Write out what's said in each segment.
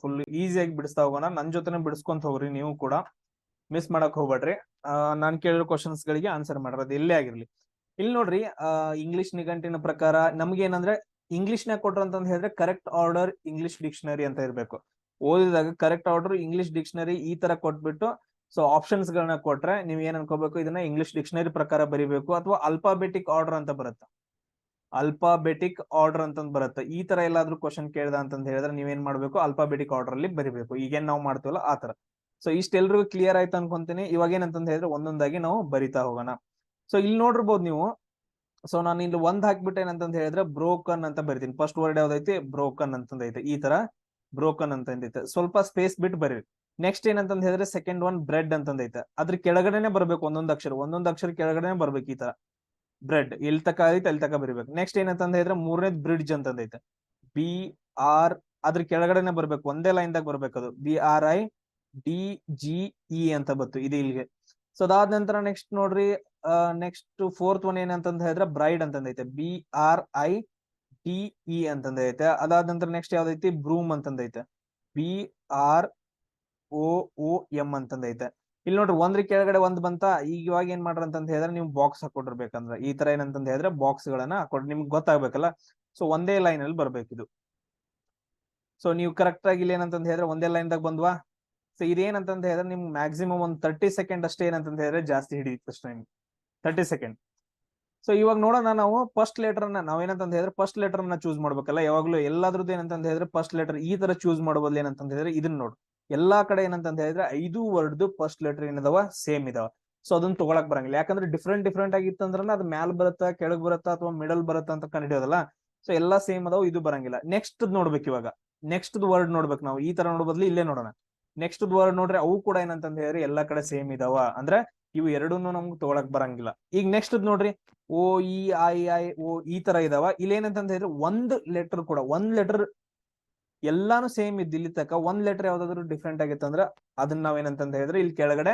Full ಈಸಿಯಾಗಿ ಬಿಡಿಸ್ತಾ ಹೋಗೋಣ. ನನ್ ಜೊತೆನೆ ಬಿಡಿಸ್ಕೊಂತ ಹೋಗ್ರಿ, ನೀವು ಕೂಡ ಮಿಸ್ ಮಾಡಕ್ ಹೋಗ್ಬೇಡ್ರಿ. ನಾನ್ ಕೇಳಿರೋ ಕ್ವಶನ್ಸ್ ಗಳಿಗೆ ಆನ್ಸರ್ ಮಾಡ್ರಿ, ಅದು ಎಲ್ಲೇ ಆಗಿರ್ಲಿ. ಇಲ್ಲಿ ನೋಡ್ರಿ, ಇಂಗ್ಲಿಷ್ ನಿಘಂಟಿನ ಪ್ರಕಾರ ನಮ್ಗೆ ಏನಂದ್ರೆ ಇಂಗ್ಲಿಷ್ ನಾಗ ಕೊಟ್ರು ಅಂತ ಹೇಳಿದ್ರೆ ಕರೆಕ್ಟ್ ಆರ್ಡರ್ ಇಂಗ್ಲಿಷ್ ಡಿಕ್ಷನರಿ ಅಂತ ಇರ್ಬೇಕು. ಓದಿದಾಗ ಕರೆಕ್ಟ್ ಆರ್ಡರ್ ಇಂಗ್ಲಿಷ್ ಡಿಕ್ಷನರಿ ಈ ತರ ಕೊಟ್ಬಿಟ್ಟು ಸೊ ಆಪ್ಷನ್ಸ್ ಗಳನ್ನ ಕೊಟ್ರೆ ನೀವ್ ಏನ್ ಅನ್ಕೋಬೇಕು, ಇದನ್ನ ಇಂಗ್ಲಿಷ್ ಡಿಕ್ಷನರಿ ಪ್ರಕಾರ ಬರಿಬೇಕು ಅಥವಾ ಅಲ್ಫಾಬೆಟಿಕ್ ಆರ್ಡರ್ ಅಂತ ಬರುತ್ತೆ. ಅಲ್ಫಾಬೆಟಿಕ್ ಆರ್ಡರ್ ಅಂತಂದ್ ಬರುತ್ತೆ. ಈ ತರ ಎಲ್ಲಾದ್ರೂ ಕ್ವಶನ್ ಕೇಳ್ದ ಅಂತಂದ್ ಹೇಳಿದ್ರೆ ನೀವೇನ್ ಮಾಡ್ಬೇಕು, ಅಲ್ಫಾಬೆಟಿಕ್ ಆರ್ಡರ್ ಅಲ್ಲಿ ಬರಿಬೇಕು. ಈಗೇನ್ ನಾವು ಮಾಡ್ತೀವಲ್ಲ ಆ ತರ. ಸೊ ಇಷ್ಟೆಲ್ರಿಗೂ ಕ್ಲಿಯರ್ ಆಯ್ತು ಅನ್ಕೊಂತೀನಿ. ಇವಾಗ ಏನಂತಂದ್ ಹೇಳಿದ್ರೆ ಒಂದೊಂದಾಗಿ ನಾವು ಬರಿತಾ ಹೋಗೋಣ. ಸೊ ಇಲ್ಲಿ ನೋಡಿರ್ಬೋದು ನೀವು. ಸೊ ನಾನು ಇಲ್ಲಿ ಒಂದ್ ಹಾಕ್ಬಿಟ್ಟೆ ಏನಂತಂದ್ ಹೇಳಿದ್ರೆ ಬ್ರೋಕನ್ ಅಂತ ಬರಿತೀನಿ. ಫಸ್ಟ್ ವರ್ಡ್ ಯಾವ್ದೈತಿ, ಬ್ರೋಕನ್ ಅಂತಂದೈತೆ. ಈ ತರ ಬ್ರೋಕನ್ ಅಂತಂದೈತೆ. ಸ್ವಲ್ಪ ಸ್ಪೇಸ್ ಬಿಟ್ಟು ಬರೀರಿ. ನೆಕ್ಸ್ಟ್ ಏನಂತಂದ್ ಹೇಳಿದ್ರೆ ಸೆಕೆಂಡ್ ಒನ್ ಬ್ರೆಡ್ ಅಂತಂದೈತೆ. ಅದ್ರ ಕೆಳಗಡೆನೆ ಬರ್ಬೇಕು, ಒಂದೊಂದ್ ಅಕ್ಷರ ಕೆಳಗಡೆನೆ ಬರ್ಬೇಕು. ಈ ತರ ಬ್ರೆಡ್ ಎಲ್ ತಕ ಐತೆ ಅಲ್ಲಿ ತಕ ಬರಿಬೇಕು. ನೆಕ್ಸ್ಟ್ ಏನಂತಂದ್ ಹೇಳಿದ್ರೆ ಮೂರನೇದ್ ಬ್ರಿಡ್ಜ್ ಅಂತಂದೈತೆ. ಬಿ ಆರ್ ಅದ್ರ ಕೆಳಗಡೆನೆ ಬರ್ಬೇಕು, ಒಂದೇ ಲೈನ್ ದಾಗ ಬರ್ಬೇಕು. ಅದು BRIDGE ಅಂತ ಬತ್ತು ಇದು ಇಲ್ಲಿಗೆ. ಸೊ ಅದಾದ ನಂತರ ನೆಕ್ಸ್ಟ್ ನೋಡ್ರಿ, ನೆಕ್ಸ್ಟ್ ಫೋರ್ತ್ ಒನ್ ಏನಂತಂದ್ ಹೇಳಿದ್ರೆ ಬ್ರೈಡ್ ಅಂತಂದೈತೆ. BRIDE ಅಂತಂದೈತೆ. ಅದಾದ ನಂತರ ನೆಕ್ಸ್ಟ್ ಯಾವ್ದೈತಿ, ಬ್ರೂಮ್ ಅಂತಂದೈತೆ. BROOM ಅಂತಂದೈತೆ. ಇಲ್ಲಿ ನೋಡ್ರಿ ಒಂದ್ರ ಕೆಳಗಡೆ ಒಂದ್ ಬಂತ. ಈಗ ಇವಾಗ ಏನ್ ಮಾಡ್ರಿ ಅಂತ ಹೇಳಿದ್ರೆ ನೀವು ಬಾಕ್ಸ್ ಹಾಕೊಡಿರ್ಬೇಕಂದ್ರ ಈ ತರ ಏನಂತಂದ್ ಹೇಳಿದ್ರೆ ಬಾಕ್ಸ್ ಗಳನ್ನ ಹಾಕೊಡ್ರಿ, ನಿಮ್ಗೆ ಗೊತ್ತಾಗ್ಬೇಕಲ್ಲ. ಸೊ ಒಂದೇ ಲೈನ್ ಅಲ್ಲಿ ಬರ್ಬೇಕಿದು. ಸೊ ನೀವು ಕರೆಕ್ಟ್ ಆಗಿ ಇಲ್ಲಿ ಏನಂತಂದ್ ಹೇಳಿದ್ರೆ ಒಂದೇ ಲೈನ್ ದಾಗ ಬಂದ್ವಾ. ಸೊ ಇದೇನಂತಂದ್ ಹೇಳಿದ್ರೆ ನಿಮ್ಗೆ ಮ್ಯಾಕ್ಸಿಮಮ್ ಒಂದ್ 30 ಸೆಕೆಂಡ್ ಅಷ್ಟೇ ಏನಂತಂದ್ ಹೇಳಿದ್ರೆ ಜಾಸ್ತಿ ಹಿಡಿಯುತ್ತೆ ಅಷ್ಟೇ, 30 ಸೆಕೆಂಡ್. ಸೊ ಇವಾಗ ನೋಡೋಣ, ನಾವು ಫಸ್ಟ್ ಲೆಟರ್ ನಾವೇನಂತಂದ್ ಹೇಳಿದ್ರೆ ಫಸ್ಟ್ ಲೆಟರ್ ಚೂಸ್ ಮಾಡ್ಬೇಕಲ್ಲ ಯಾವಾಗ್ಲೂ. ಎಲ್ಲಾದ್ರದ್ದು ಏನಂತಂದ್ ಹೇಳಿದ್ರೆ ಫಸ್ಟ್ ಲೆಟರ್ ಈ ತರ ಚೂಸ್ ಮಾಡಬಹುದು. ಏನಂತಂದ್ ಹೇಳಿದ್ರೆ ಇದನ್ನ ನೋಡು, ಎಲ್ಲಾ ಕಡೆ ಏನಂತಂದ್ ಹೇಳಿದ್ರೆ 5 ವರ್ಡ್ ಫಸ್ಟ್ ಲೆಟರ್ ಏನಿದಾವ ಸೇಮ್ ಇದಾವ. ಸೊ ಅದನ್ನ ತಗೊಳಕ್ ಬರಂಗಿಲ್ಲ. ಯಾಕಂದ್ರೆ ಡಿಫ್ರೆಂಟ್ ಆಗಿತ್ತಂದ್ರ ಅದು ಮ್ಯಾಲ್ ಬರುತ್ತಾ ಕೆಳಗ್ ಬರುತ್ತಾ ಅಥವಾ ಮಿಡಲ್ ಬರುತ್ತಾ ಅಂತ ಕಂಡಿಡಿಯೋದಲ್ಲ. ಸೊ ಎಲ್ಲಾ ಸೇಮ್ ಅದಾವ, ಇದು ಬರಂಗಿಲ್ಲ. ನೆಕ್ಸ್ಟ್ ನೋಡ್ಬೇಕು ಇವಾಗ, ನೆಕ್ಸ್ಟ್ ವರ್ಡ್ ನೋಡ್ಬೇಕು ನಾವು. ಈ ತರ ನೋಡೋದ್ಲಿ ಇಲ್ಲೇ ನೋಡೋಣ. ನೆಕ್ಸ್ಟ್ ವರ್ಡ್ ನೋಡ್ರಿ, ಅವು ಕೂಡ ಏನಂತಂದ್ ಹೇಳಿದ್ರೆ ಎಲ್ಲಾ ಕಡೆ ಸೇಮ್ ಇದಾವ. ಅಂದ್ರೆ ಇವು ಎರಡನ್ನೂ ನಮ್ಗೆ ತಗೊಳಕ್ ಬರಂಗಿಲ್ಲ. ಈಗ ನೆಕ್ಸ್ಟ್ ನೋಡ್ರಿ, OEIIO ಈ ತರ ಇದಾವ. ಇಲ್ಲಿ ಏನಂತಂದ್ ಹೇಳಿದ್ರೆ ಒಂದ್ ಲೆಟರ್ ಕೂಡ, ಒಂದ್ ಲೆಟರ್ ಎಲ್ಲಾನು ಸೇಮ್ ಇದ್ದು ಇಲ್ಲಿ ತಕ ಒಂದ್ ಲೆಟರ್ ಯಾವ್ದಾದ್ರು ಡಿಫ್ರೆಂಟ್ ಆಗಿತ್ತು ಅಂದ್ರೆ ಅದನ್ನ ನಾವ್ ಏನಂತಂದ್ ಹೇಳಿದ್ರೆ ಇಲ್ಲಿ ಕೆಳಗಡೆ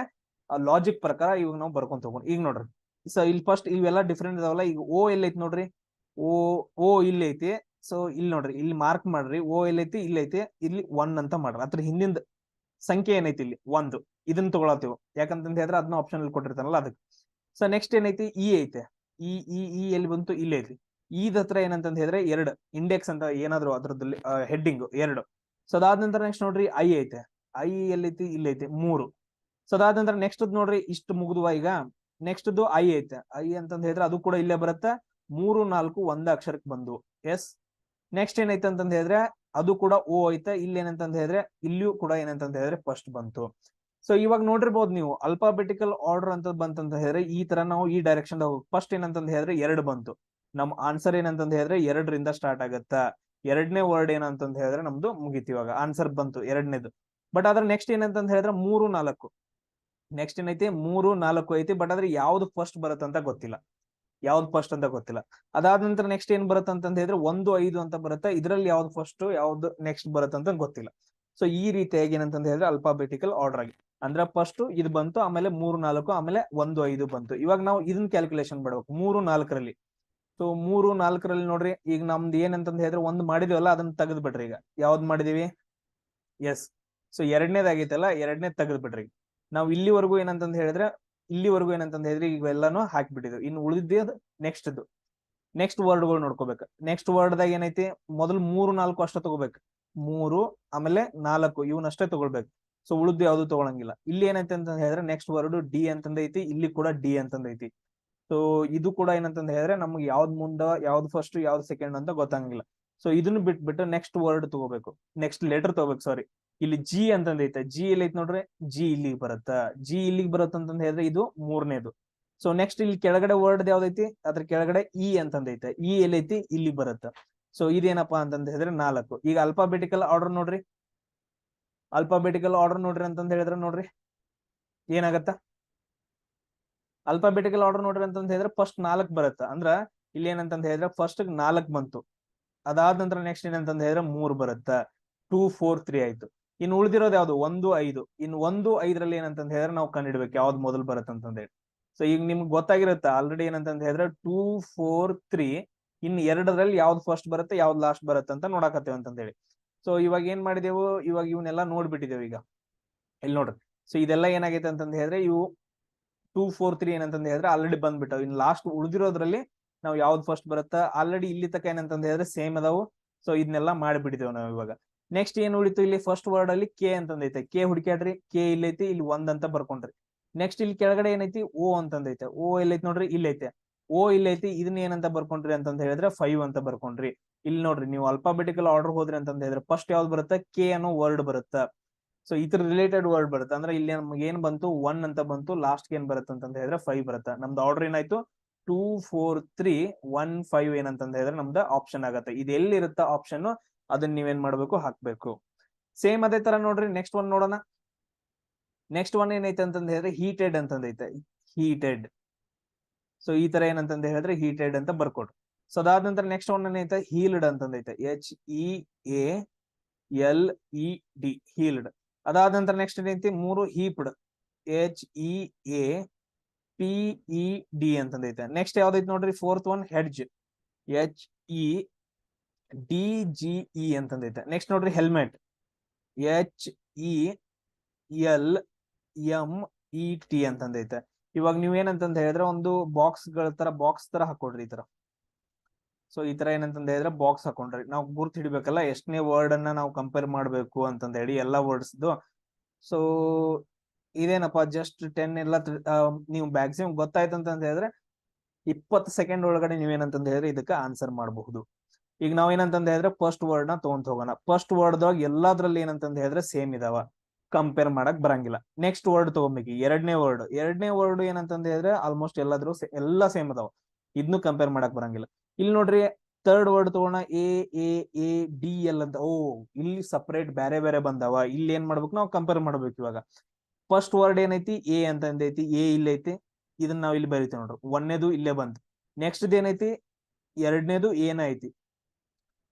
ಲಾಜಿಕ್ ಪ್ರಕಾರ ಇವಾಗ ನಾವು ಬರ್ಕೊಂತ ಹೋಗೋಣ. ಈಗ ನೋಡ್ರಿ, ಸೊ ಇಲ್ಲಿ ಫಸ್ಟ್ ಇವೆಲ್ಲ ಡಿಫ್ರೆಂಟ್ ಇದಾವಲ್ಲ. ಈಗ O ಎಲ್ಲೈತಿ ನೋಡ್ರಿ, ಓ ಓ ಇಲ್ಲಿ ಐತಿ. ಸೊ ಇಲ್ಲಿ ನೋಡ್ರಿ, ಇಲ್ಲಿ ಮಾರ್ಕ್ ಮಾಡ್ರಿ. O ಎಲ್ಲೈತಿ, ಇಲ್ಲಿ ಐತಿ, ಇಲ್ಲಿ 1 ಅಂತ ಮಾಡ್ರಿ. ಅದ್ರ ಹಿಂದಿಂದ ಸಂಖ್ಯೆ ಏನೈತಿ ಇಲ್ಲಿ 1, ಇದನ್ನ ತಗೊಳತೀವಿ. ಯಾಕಂತಂದ್ ಹೇಳಿದ್ರೆ ಅದನ್ನ ಆಪ್ಷನ್ ಅಲ್ಲಿ ಕೊಟ್ಟಿರ್ತಾನಲ್ಲ ಅದಕ್ಕೆ. ಸೊ ನೆಕ್ಸ್ಟ್ ಏನೈತಿ, ಇ ಐತೆ. ಈ ಎಲ್ಲಿ ಬಂತು, ಇಲ್ಲಿ ಐತಿ. ಈದ್ ಹತ್ರ ಏನಂತಂದ್ ಹೇಳಿದ್ರೆ 2 ಇಂಡೆಕ್ಸ್ ಅಂತ ಏನಾದ್ರು ಅದ್ರದ್ದು ಹೆಡ್ಡಿಂಗ್ 2. ಸೊ ಅದಾದ ನಂತರ ನೆಕ್ಸ್ಟ್ ನೋಡ್ರಿ ಐ ಐತೆ. ಐ ಎಲ್ಲೈತಿ, ಇಲ್ಲಿ ಐತಿ 3. ಸೊ ಅದಾದ ನಂತರ ನೆಕ್ಸ್ಟ್ ನೋಡ್ರಿ, ಇಷ್ಟು ಮುಗಿದ್ವಾ. ಈಗ ನೆಕ್ಸ್ಟ್ ಐ ಐತೆ. ಐ ಅಂತಂದ್ ಹೇಳಿದ್ರೆ ಅದು ಕೂಡ ಇಲ್ಲೇ ಬರುತ್ತೆ. 3 4 ಒಂದೇ ಅಕ್ಷರಕ್ಕೆ ಬಂದು. ಎಸ್. ನೆಕ್ಸ್ಟ್ ಏನೈತೆ ಅಂತಂದ್ ಹೇಳಿದ್ರೆ ಅದು ಕೂಡ O ಐತೆ. ಇಲ್ಲಿ ಏನಂತಂದ್ ಹೇಳಿದ್ರೆ ಇಲ್ಲಿಯೂ ಕೂಡ ಏನಂತಂದ್ ಹೇಳಿದ್ರೆ ಫಸ್ಟ್ ಬಂತು. ಸೊ ಇವಾಗ ನೋಡಿರ್ಬೋದು ನೀವು, ಅಲ್ಫಾಬೆಟಿಕಲ್ ಆರ್ಡರ್ ಅಂತ ಬಂತಂತ ಹೇಳಿದ್ರೆ ಈ ತರ ನಾವು ಈ ಡೈರೆಕ್ಷನ್ ಫಸ್ಟ್ ಏನಂತಂದ್ ಹೇಳಿದ್ರೆ 2 ಬಂತು. ನಮ್ ಆನ್ಸರ್ ಏನಂತಂದ್ ಹೇಳಿದ್ರೆ 2ರಿಂದ ಸ್ಟಾರ್ಟ್ ಆಗತ್ತ. ಎರಡನೇ ವರ್ಡ್ ಏನಂತಂದ್ ಹೇಳಿದ್ರೆ ನಮ್ದು ಮುಗೀತಿ. ಇವಾಗ ಆನ್ಸರ್ ಬಂತು ಎರಡನೇದು. ಬಟ್ ಅದ್ರ ನೆಕ್ಸ್ಟ್ ಏನಂತಂದ್ ಹೇಳಿದ್ರೆ 3 4. ನೆಕ್ಸ್ಟ್ ಏನೈತಿ 3 4 ಐತಿ. ಬಟ್ ಆದ್ರೆ ಯಾವ್ದು ಫಸ್ಟ್ ಬರುತ್ತಂತ ಗೊತ್ತಿಲ್ಲ, ಯಾವ್ದು ಫಸ್ಟ್ ಅಂತ ಗೊತ್ತಿಲ್ಲ. ಅದಾದ ನಂತರ ನೆಕ್ಸ್ಟ್ ಏನ್ ಬರುತ್ತೆ ಅಂತಂದ್ ಹೇಳಿದ್ರೆ 1 5 ಅಂತ ಬರುತ್ತೆ. ಇದ್ರಲ್ಲಿ ಯಾವ್ದು ಫಸ್ಟ್ ಯಾವ್ದು ನೆಕ್ಸ್ಟ್ ಬರುತ್ತೆ ಅಂತ ಗೊತ್ತಿಲ್ಲ. ಸೊ ಈ ರೀತಿಯಾಗಿ ಏನಂತಂದ್ ಹೇಳಿದ್ರೆ ಅಲ್ಫಾಬೆಟಿಕಲ್ ಆರ್ಡರ್ ಆಗಿ ಅಂದ್ರೆ ಫಸ್ಟ್ ಇದು ಬಂತು, ಆಮೇಲೆ 3 4, ಆಮೇಲೆ 1 5 ಬಂತು. ಇವಾಗ ನಾವು ಇದನ್ನ ಕ್ಯಾಲ್ಕುಲೇಷನ್ ಮಾಡ್ಬೇಕು 3 4ರಲ್ಲಿ. ಸೊ 3 4ರಲ್ಲಿ ನೋಡ್ರಿ, ಈಗ ನಮ್ದು ಏನಂತಂದ್ ಹೇಳಿದ್ರೆ ಒಂದ್ ಮಾಡಿದಿವಲ್ಲ, ಅದನ್ನ ತೆಗೆದ್ ಬಿಡ್ರಿ. ಈಗ ಯಾವ್ದು ಮಾಡಿದೀವಿ, ಎಸ್. ಸೊ ಎರಡನೇದಾಗೈತಲ್ಲ, ಎರಡನೇದ್ ತೆಗೆದ್ ಬಿಡ್ರಿ. ನಾವು ಇಲ್ಲಿವರೆಗೂ ಏನಂತಂದ್ ಹೇಳಿದ್ರೆ ಈಗ ಎಲ್ಲಾನು ಹಾಕ್ಬಿಟ್ಟಿದ್ವಿ. ಇನ್ನು ಉಳಿದಿದ್ದು ನೆಕ್ಸ್ಟ್ ವರ್ಡ್ಗಳು ನೋಡ್ಕೋಬೇಕು. ನೆಕ್ಸ್ಟ್ ವರ್ಡ್ ದಾಗ ಏನೈತಿ, ಮೊದಲು 3 4 ಅಷ್ಟೇ ತಗೋಬೇಕು. 3 ಆಮೇಲೆ 4 ಇವನಷ್ಟೇ ತಗೊಳ್ಬೇಕು. ಸೊ ಉಳಿದು ಯಾವ್ದು ತಗೊಳಂಗಿಲ್ಲ. ಇಲ್ಲಿ ಏನೈತೆ ಅಂತ ಹೇಳಿದ್ರೆ ನೆಕ್ಸ್ಟ್ ವರ್ಡ್ ಡಿ ಅಂತಂದೈತಿ. ಇಲ್ಲಿ ಕೂಡ ಡಿ ಅಂತಂದೈತಿ. ಸೊ ಇದು ಕೂಡ ಏನಂತಂದ್ ಹೇಳಿದ್ರೆ ನಮ್ಗೆ ಯಾವ್ದ್ ಮುಂದ ಯಾವ್ದು ಫಸ್ಟ್ ಯಾವ್ದು ಸೆಕೆಂಡ್ ಅಂತ ಗೊತ್ತಾಗಿಲ್ಲ. ಸೊ ಇದನ್ನ ಬಿಟ್ಬಿಟ್ಟು ನೆಕ್ಸ್ಟ್ ವರ್ಡ್ ತಗೋಬೇಕು, ನೆಕ್ಸ್ಟ್ ಲೆಟರ್ ತಗೋಬೇಕು. ಸಾರಿ, ಇಲ್ಲಿ ಜಿ ಅಂತಂದೈತೆ. ಜಿ ಎಲ್ಲಿ ಐತಿ ನೋಡ್ರಿ, ಜಿ ಇಲ್ಲಿಗೆ ಬರುತ್ತ. ಜಿ ಇಲ್ಲಿಗೆ ಬರುತ್ತ ಅಂತಂದ್ ಹೇಳಿದ್ರೆ ಇದು ಮೂರನೇದು. ಸೊ ನೆಕ್ಸ್ಟ್ ಇಲ್ಲಿ ಕೆಳಗಡೆ ವರ್ಡ್ ಯಾವ್ದೈತಿ, ಅದ್ರ ಕೆಳಗಡೆ ಇ ಅಂತಂದೈತೆ. ಇ ಎಲ್ಲೈತಿ, ಇಲ್ಲಿ ಬರುತ್ತ. ಸೊ ಇದೇನಪ್ಪಾ ಅಂತಂದ್ ಹೇಳಿದ್ರೆ 4. ಈಗ ಅಲ್ಫಾಬೆಟಿಕಲ್ ಆರ್ಡರ್ ನೋಡ್ರಿ, ಅಂತಂದ್ ಹೇಳಿದ್ರೆ ನೋಡ್ರಿ ಏನಾಗತ್ತ. ಅಲ್ಫಾಬೆಟಿಕಲ್ ಆರ್ಡರ್ ನೋಡ್ರಿ ಅಂತಂದ್ ಹೇಳಿದ್ರೆ ಫಸ್ಟ್ 4 ಬರುತ್ತ. ಅಂದ್ರ ಇಲ್ಲಿ ಏನಂತಂದ್ ಹೇಳಿದ್ರೆ ಫಸ್ಟ್ 4 ಬಂತು. ಅದಾದ ನಂತರ ನೆಕ್ಸ್ಟ್ ಏನಂತಂದ್ ಹೇಳಿದ್ರೆ 3 ಬರುತ್ತ. 2 4 3 ಆಯ್ತು. ಇನ್ನು ಉಳಿದಿರೋದು ಯಾವ್ದು, 1 5. ಇನ್ನು 1 5ರಲ್ಲಿ ಏನಂತಂದ್ ಹೇಳಿದ್ರೆ ನಾವು ಕಂಡಿಡ್ಬೇಕು ಯಾವ್ದು ಮೊದಲು ಬರುತ್ತೆ ಅಂತಂದ್ ಹೇಳಿ. ಸೊ ಈಗ ನಿಮ್ಗೆ ಗೊತ್ತಾಗಿರುತ್ತೆ ಆಲ್ರೆಡಿ ಏನಂತಂದ್ ಹೇಳಿದ್ರೆ 2 4 3. ಇನ್ನು 2ರಲ್ಲಿ ಯಾವ್ದು ಫಸ್ಟ್ ಬರುತ್ತೆ ಯಾವ್ದು ಲಾಸ್ಟ್ ಬರುತ್ತೆ ಅಂತ ನೋಡಕತ್ತೇವೆ ಅಂತಂದ್ ಹೇಳಿ. ಸೊ ಇವಾಗ ಏನ್ ಮಾಡಿದೆವು, ಇವಾಗ ಇವನ್ನೆಲ್ಲ ನೋಡ್ಬಿಟ್ಟಿದ್ದೇವೆ ಈಗ ಇಲ್ಲಿ ನೋಡ್ರಿ. ಸೊ ಇದೆಲ್ಲ ಏನಾಗೈತೆ ಅಂತಂದ್ ಹೇಳಿದ್ರೆ ಇವು 2 4 3 ಏನಂತಂದ್ ಹೇಳಿದ್ರೆ ಆಲ್ರೆಡಿ ಬಂದ್ಬಿಟ್ಟವು. ಇನ್ ಲಾಸ್ಟ್ ಉಳಿದಿರೋದ್ರಲ್ಲಿ ನಾವು ಯಾವ್ದು ಫಸ್ಟ್ ಬರುತ್ತಾ ಆಲ್ರೆಡಿ ಇಲ್ಲಿ ತಕ ಏನಂತಂದ್ ಹೇಳಿದ್ರೆ ಸೇಮ್ ಅದಾವು. ಸೊ ಇದನ್ನೆಲ್ಲ ಮಾಡಿಬಿಟ್ಟಿದ್ದೇವೆ ನಾವು ಇವಾಗ. ನೆಕ್ಸ್ಟ್ ಏನ್ ಉಳಿತು, ಇಲ್ಲಿ ಫಸ್ಟ್ ವರ್ಡ್ ಅಲ್ಲಿ ಕೆ ಅಂತಂದೈತೆ, ಕೆ ಹುಡುಕ್ಯಾಡ್ರಿ, ಕೆ ಇಲ್ಲೈತಿ, ಇಲ್ಲಿ 1 ಅಂತ ಬರ್ಕೊಂಡ್ರಿ. ನೆಕ್ಸ್ಟ್ ಇಲ್ಲಿ ಕೆಳಗಡೆ ಏನೈತಿ ಓ ಅಂತಂದೈತೆ, ಓ ಎಲ್ಲೈತಿ ನೋಡ್ರಿ, ಇಲ್ಲೈತೆ ಓ ಇಲ್ಲೈತಿ. ಇದನ್ನ ಏನಂತ ಬರ್ಕೊಂಡ್ರಿ ಅಂತಂದ್ ಹೇಳಿದ್ರೆ 5 ಅಂತ ಬರ್ಕೊಂಡ್ರಿ. ಇಲ್ಲಿ ನೋಡ್ರಿ ನೀವು ಅಲ್ಫಾಬೆಟಿಕಲ್ ಆರ್ಡರ್ ಹೋದ್ರಿ ಅಂತಂದ್ ಹೇಳಿದ್ರೆ ಫಸ್ಟ್ ಯಾವ್ದು ಬರುತ್ತೆ, ಕೆ ಅನ್ನೋ ವರ್ಡ್ ಬರುತ್ತೆ. ಸೊ ಇದ್ರ ರಿಲೇಟೆಡ್ ವರ್ಡ್ ಬರುತ್ತೆ. ಅಂದ್ರೆ ಇಲ್ಲಿ ನಮ್ಗೆ ಏನ್ ಬಂತು 1 ಅಂತ ಬಂತು, ಲಾಸ್ಟ್ ಏನ್ ಬರುತ್ತೆ ಅಂತಂದ್ ಹೇಳಿದ್ರೆ 5 ಬರುತ್ತೆ. ನಮ್ದು ಆರ್ಡರ್ ಏನಾಯ್ತು 2 4 3 1 5 ಏನಂತಂದ್ ಹೇಳಿದ್ರೆ ನಮ್ದು ಆಪ್ಷನ್ ಆಗತ್ತೆ. ಇದು ಎಲ್ಲಿರುತ್ತ ಆಪ್ಷನ್ ಅದನ್ನ ನೀವೇನ್ ಮಾಡ್ಬೇಕು, ಹಾಕ್ಬೇಕು. ಸೇಮ್ ಅದೇ ತರ ನೋಡ್ರಿ ನೆಕ್ಸ್ಟ್ ಒನ್ ನೋಡೋಣ. ನೆಕ್ಸ್ಟ್ ಒನ್ ಏನೈತೆ ಅಂತಂದ್ ಹೇಳಿದ್ರೆ ಹೀಟೆಡ್ ಅಂತಂದೈತೆ, ಹೀಟೆಡ್. ಸೊ ಈ ತರ ಏನಂತಂದ್ ಹೇಳಿದ್ರೆ ಹೀಟೆಡ್ ಅಂತ ಬರ್ಕೊಡ್ರಿ. ಸೊ ಅದಾದ ನಂತರ ನೆಕ್ಸ್ಟ್ ಒನ್ ಏನೈತೆ ಹೀಲ್ಡ್ ಅಂತಂದೈತೆ, HEALED, ಹೀಲ್ಡ್. ಅದಾದ ನಂತರ ನೆಕ್ಸ್ಟ್ ಏನೈತಿ 3 ಹೀಪ್ಡ್, HEAPED ಅಂತಂದೈತೆ. ನೆಕ್ಸ್ಟ್ ಯಾವ್ದೈತಿ ನೋಡ್ರಿ ಫೋರ್ತ್ ಒನ್ ಹೆಡ್ಜ್, HEDGE ಅಂತಂದೈತೆ. ನೆಕ್ಸ್ಟ್ ನೋಡ್ರಿ ಹೆಲ್ಮೆಟ್, HELMET ಅಂತಂದೈತೆ. ಇವಾಗ ನೀವ್ ಏನಂತಂದ್ ಹೇಳಿದ್ರೆ ಒಂದು ಬಾಕ್ಸ್ ತರ ಹಾಕೊಡ್ರಿ ಈ ತರ. ಸೊ ಈ ತರ ಏನಂತಂದ್ ಹೇಳಿದ್ರೆ ಬಾಕ್ಸ್ ಹಾಕೊಂಡ್ರಿ, ನಾವು ಗುರ್ತು ಹಿಡಿಬೇಕಲ್ಲ ಎಷ್ಟನೇ ವರ್ಡ್ ಅನ್ನ ನಾವು ಕಂಪೇರ್ ಮಾಡ್ಬೇಕು ಅಂತಂದ್ ಹೇಳಿ ಎಲ್ಲಾ ವರ್ಡ್ಸ್. ಸೊ ಇದೇನಪ್ಪ ಜಸ್ಟ್ 10 ಎಲ್ಲ ನೀವು ಮ್ಯಾಕ್ಸಿಮಮ್ ಗೊತ್ತಾಯ್ತು ಅಂತಂದ್ ಹೇಳಿದ್ರೆ 20 ಸೆಕೆಂಡ್ ಒಳಗಡೆ ನೀವೇನಂತಂದ್ ಹೇಳಿದ್ರೆ ಇದಕ್ಕೆ ಆನ್ಸರ್ ಮಾಡಬಹುದು. ಈಗ ನಾವ್ ಏನಂತಂದ್ ಹೇಳಿದ್ರೆ ಫಸ್ಟ್ ವರ್ಡ್ ನ ತಗೊಂಡ್ ಹೋಗೋಣ. ಫಸ್ಟ್ ವರ್ಡ್ ಎಲ್ಲಾದ್ರಲ್ಲಿ ಏನಂತಂದ್ ಹೇಳಿದ್ರೆ ಸೇಮ್ ಇದಾವ, ಕಂಪೇರ್ ಮಾಡಕ್ ಬರಂಗಿಲ್ಲ. ನೆಕ್ಸ್ಟ್ ವರ್ಡ್ ತಗೊಂಬೇಕು, ಎರಡನೇ ವರ್ಡ್ ಏನಂತಂದ್ ಹೇಳಿದ್ರೆ ಆಲ್ಮೋಸ್ಟ್ ಎಲ್ಲಾ ಸೇಮ್ ಅದಾವ, ಇದನ್ನು ಕಂಪೇರ್ ಮಾಡಕ್ ಬರಂಗಿಲ್ಲ. ಇಲ್ಲಿ ನೋಡ್ರಿ ಥರ್ಡ್ ವರ್ಡ್ ತಗೋಣ, AAADL ಅಂತ. ಓ ಇಲ್ಲಿ ಸಪರೇಟ್ ಬೇರೆ ಬೇರೆ ಬಂದಾವ, ಇಲ್ಲಿ ಏನ್ ಮಾಡ್ಬೇಕು ನಾವು ಕಂಪೇರ್ ಮಾಡ್ಬೇಕು. ಇವಾಗ ಫಸ್ಟ್ ವರ್ಡ್ ಏನೈತಿ ಎ ಅಂತಂದೈತಿ, ಎ ಇಲ್ಲೈತಿ, ಇದನ್ನ ನಾವ್ ಇಲ್ಲಿ ಬರೀತೀವಿ ನೋಡ್ರಿ, ಒಂದನೇದು ಇಲ್ಲೇ ಬಂತು. ನೆಕ್ಸ್ಟ್ ಏನೈತಿ ಎರಡನೇದು ಏನ ಐತಿ.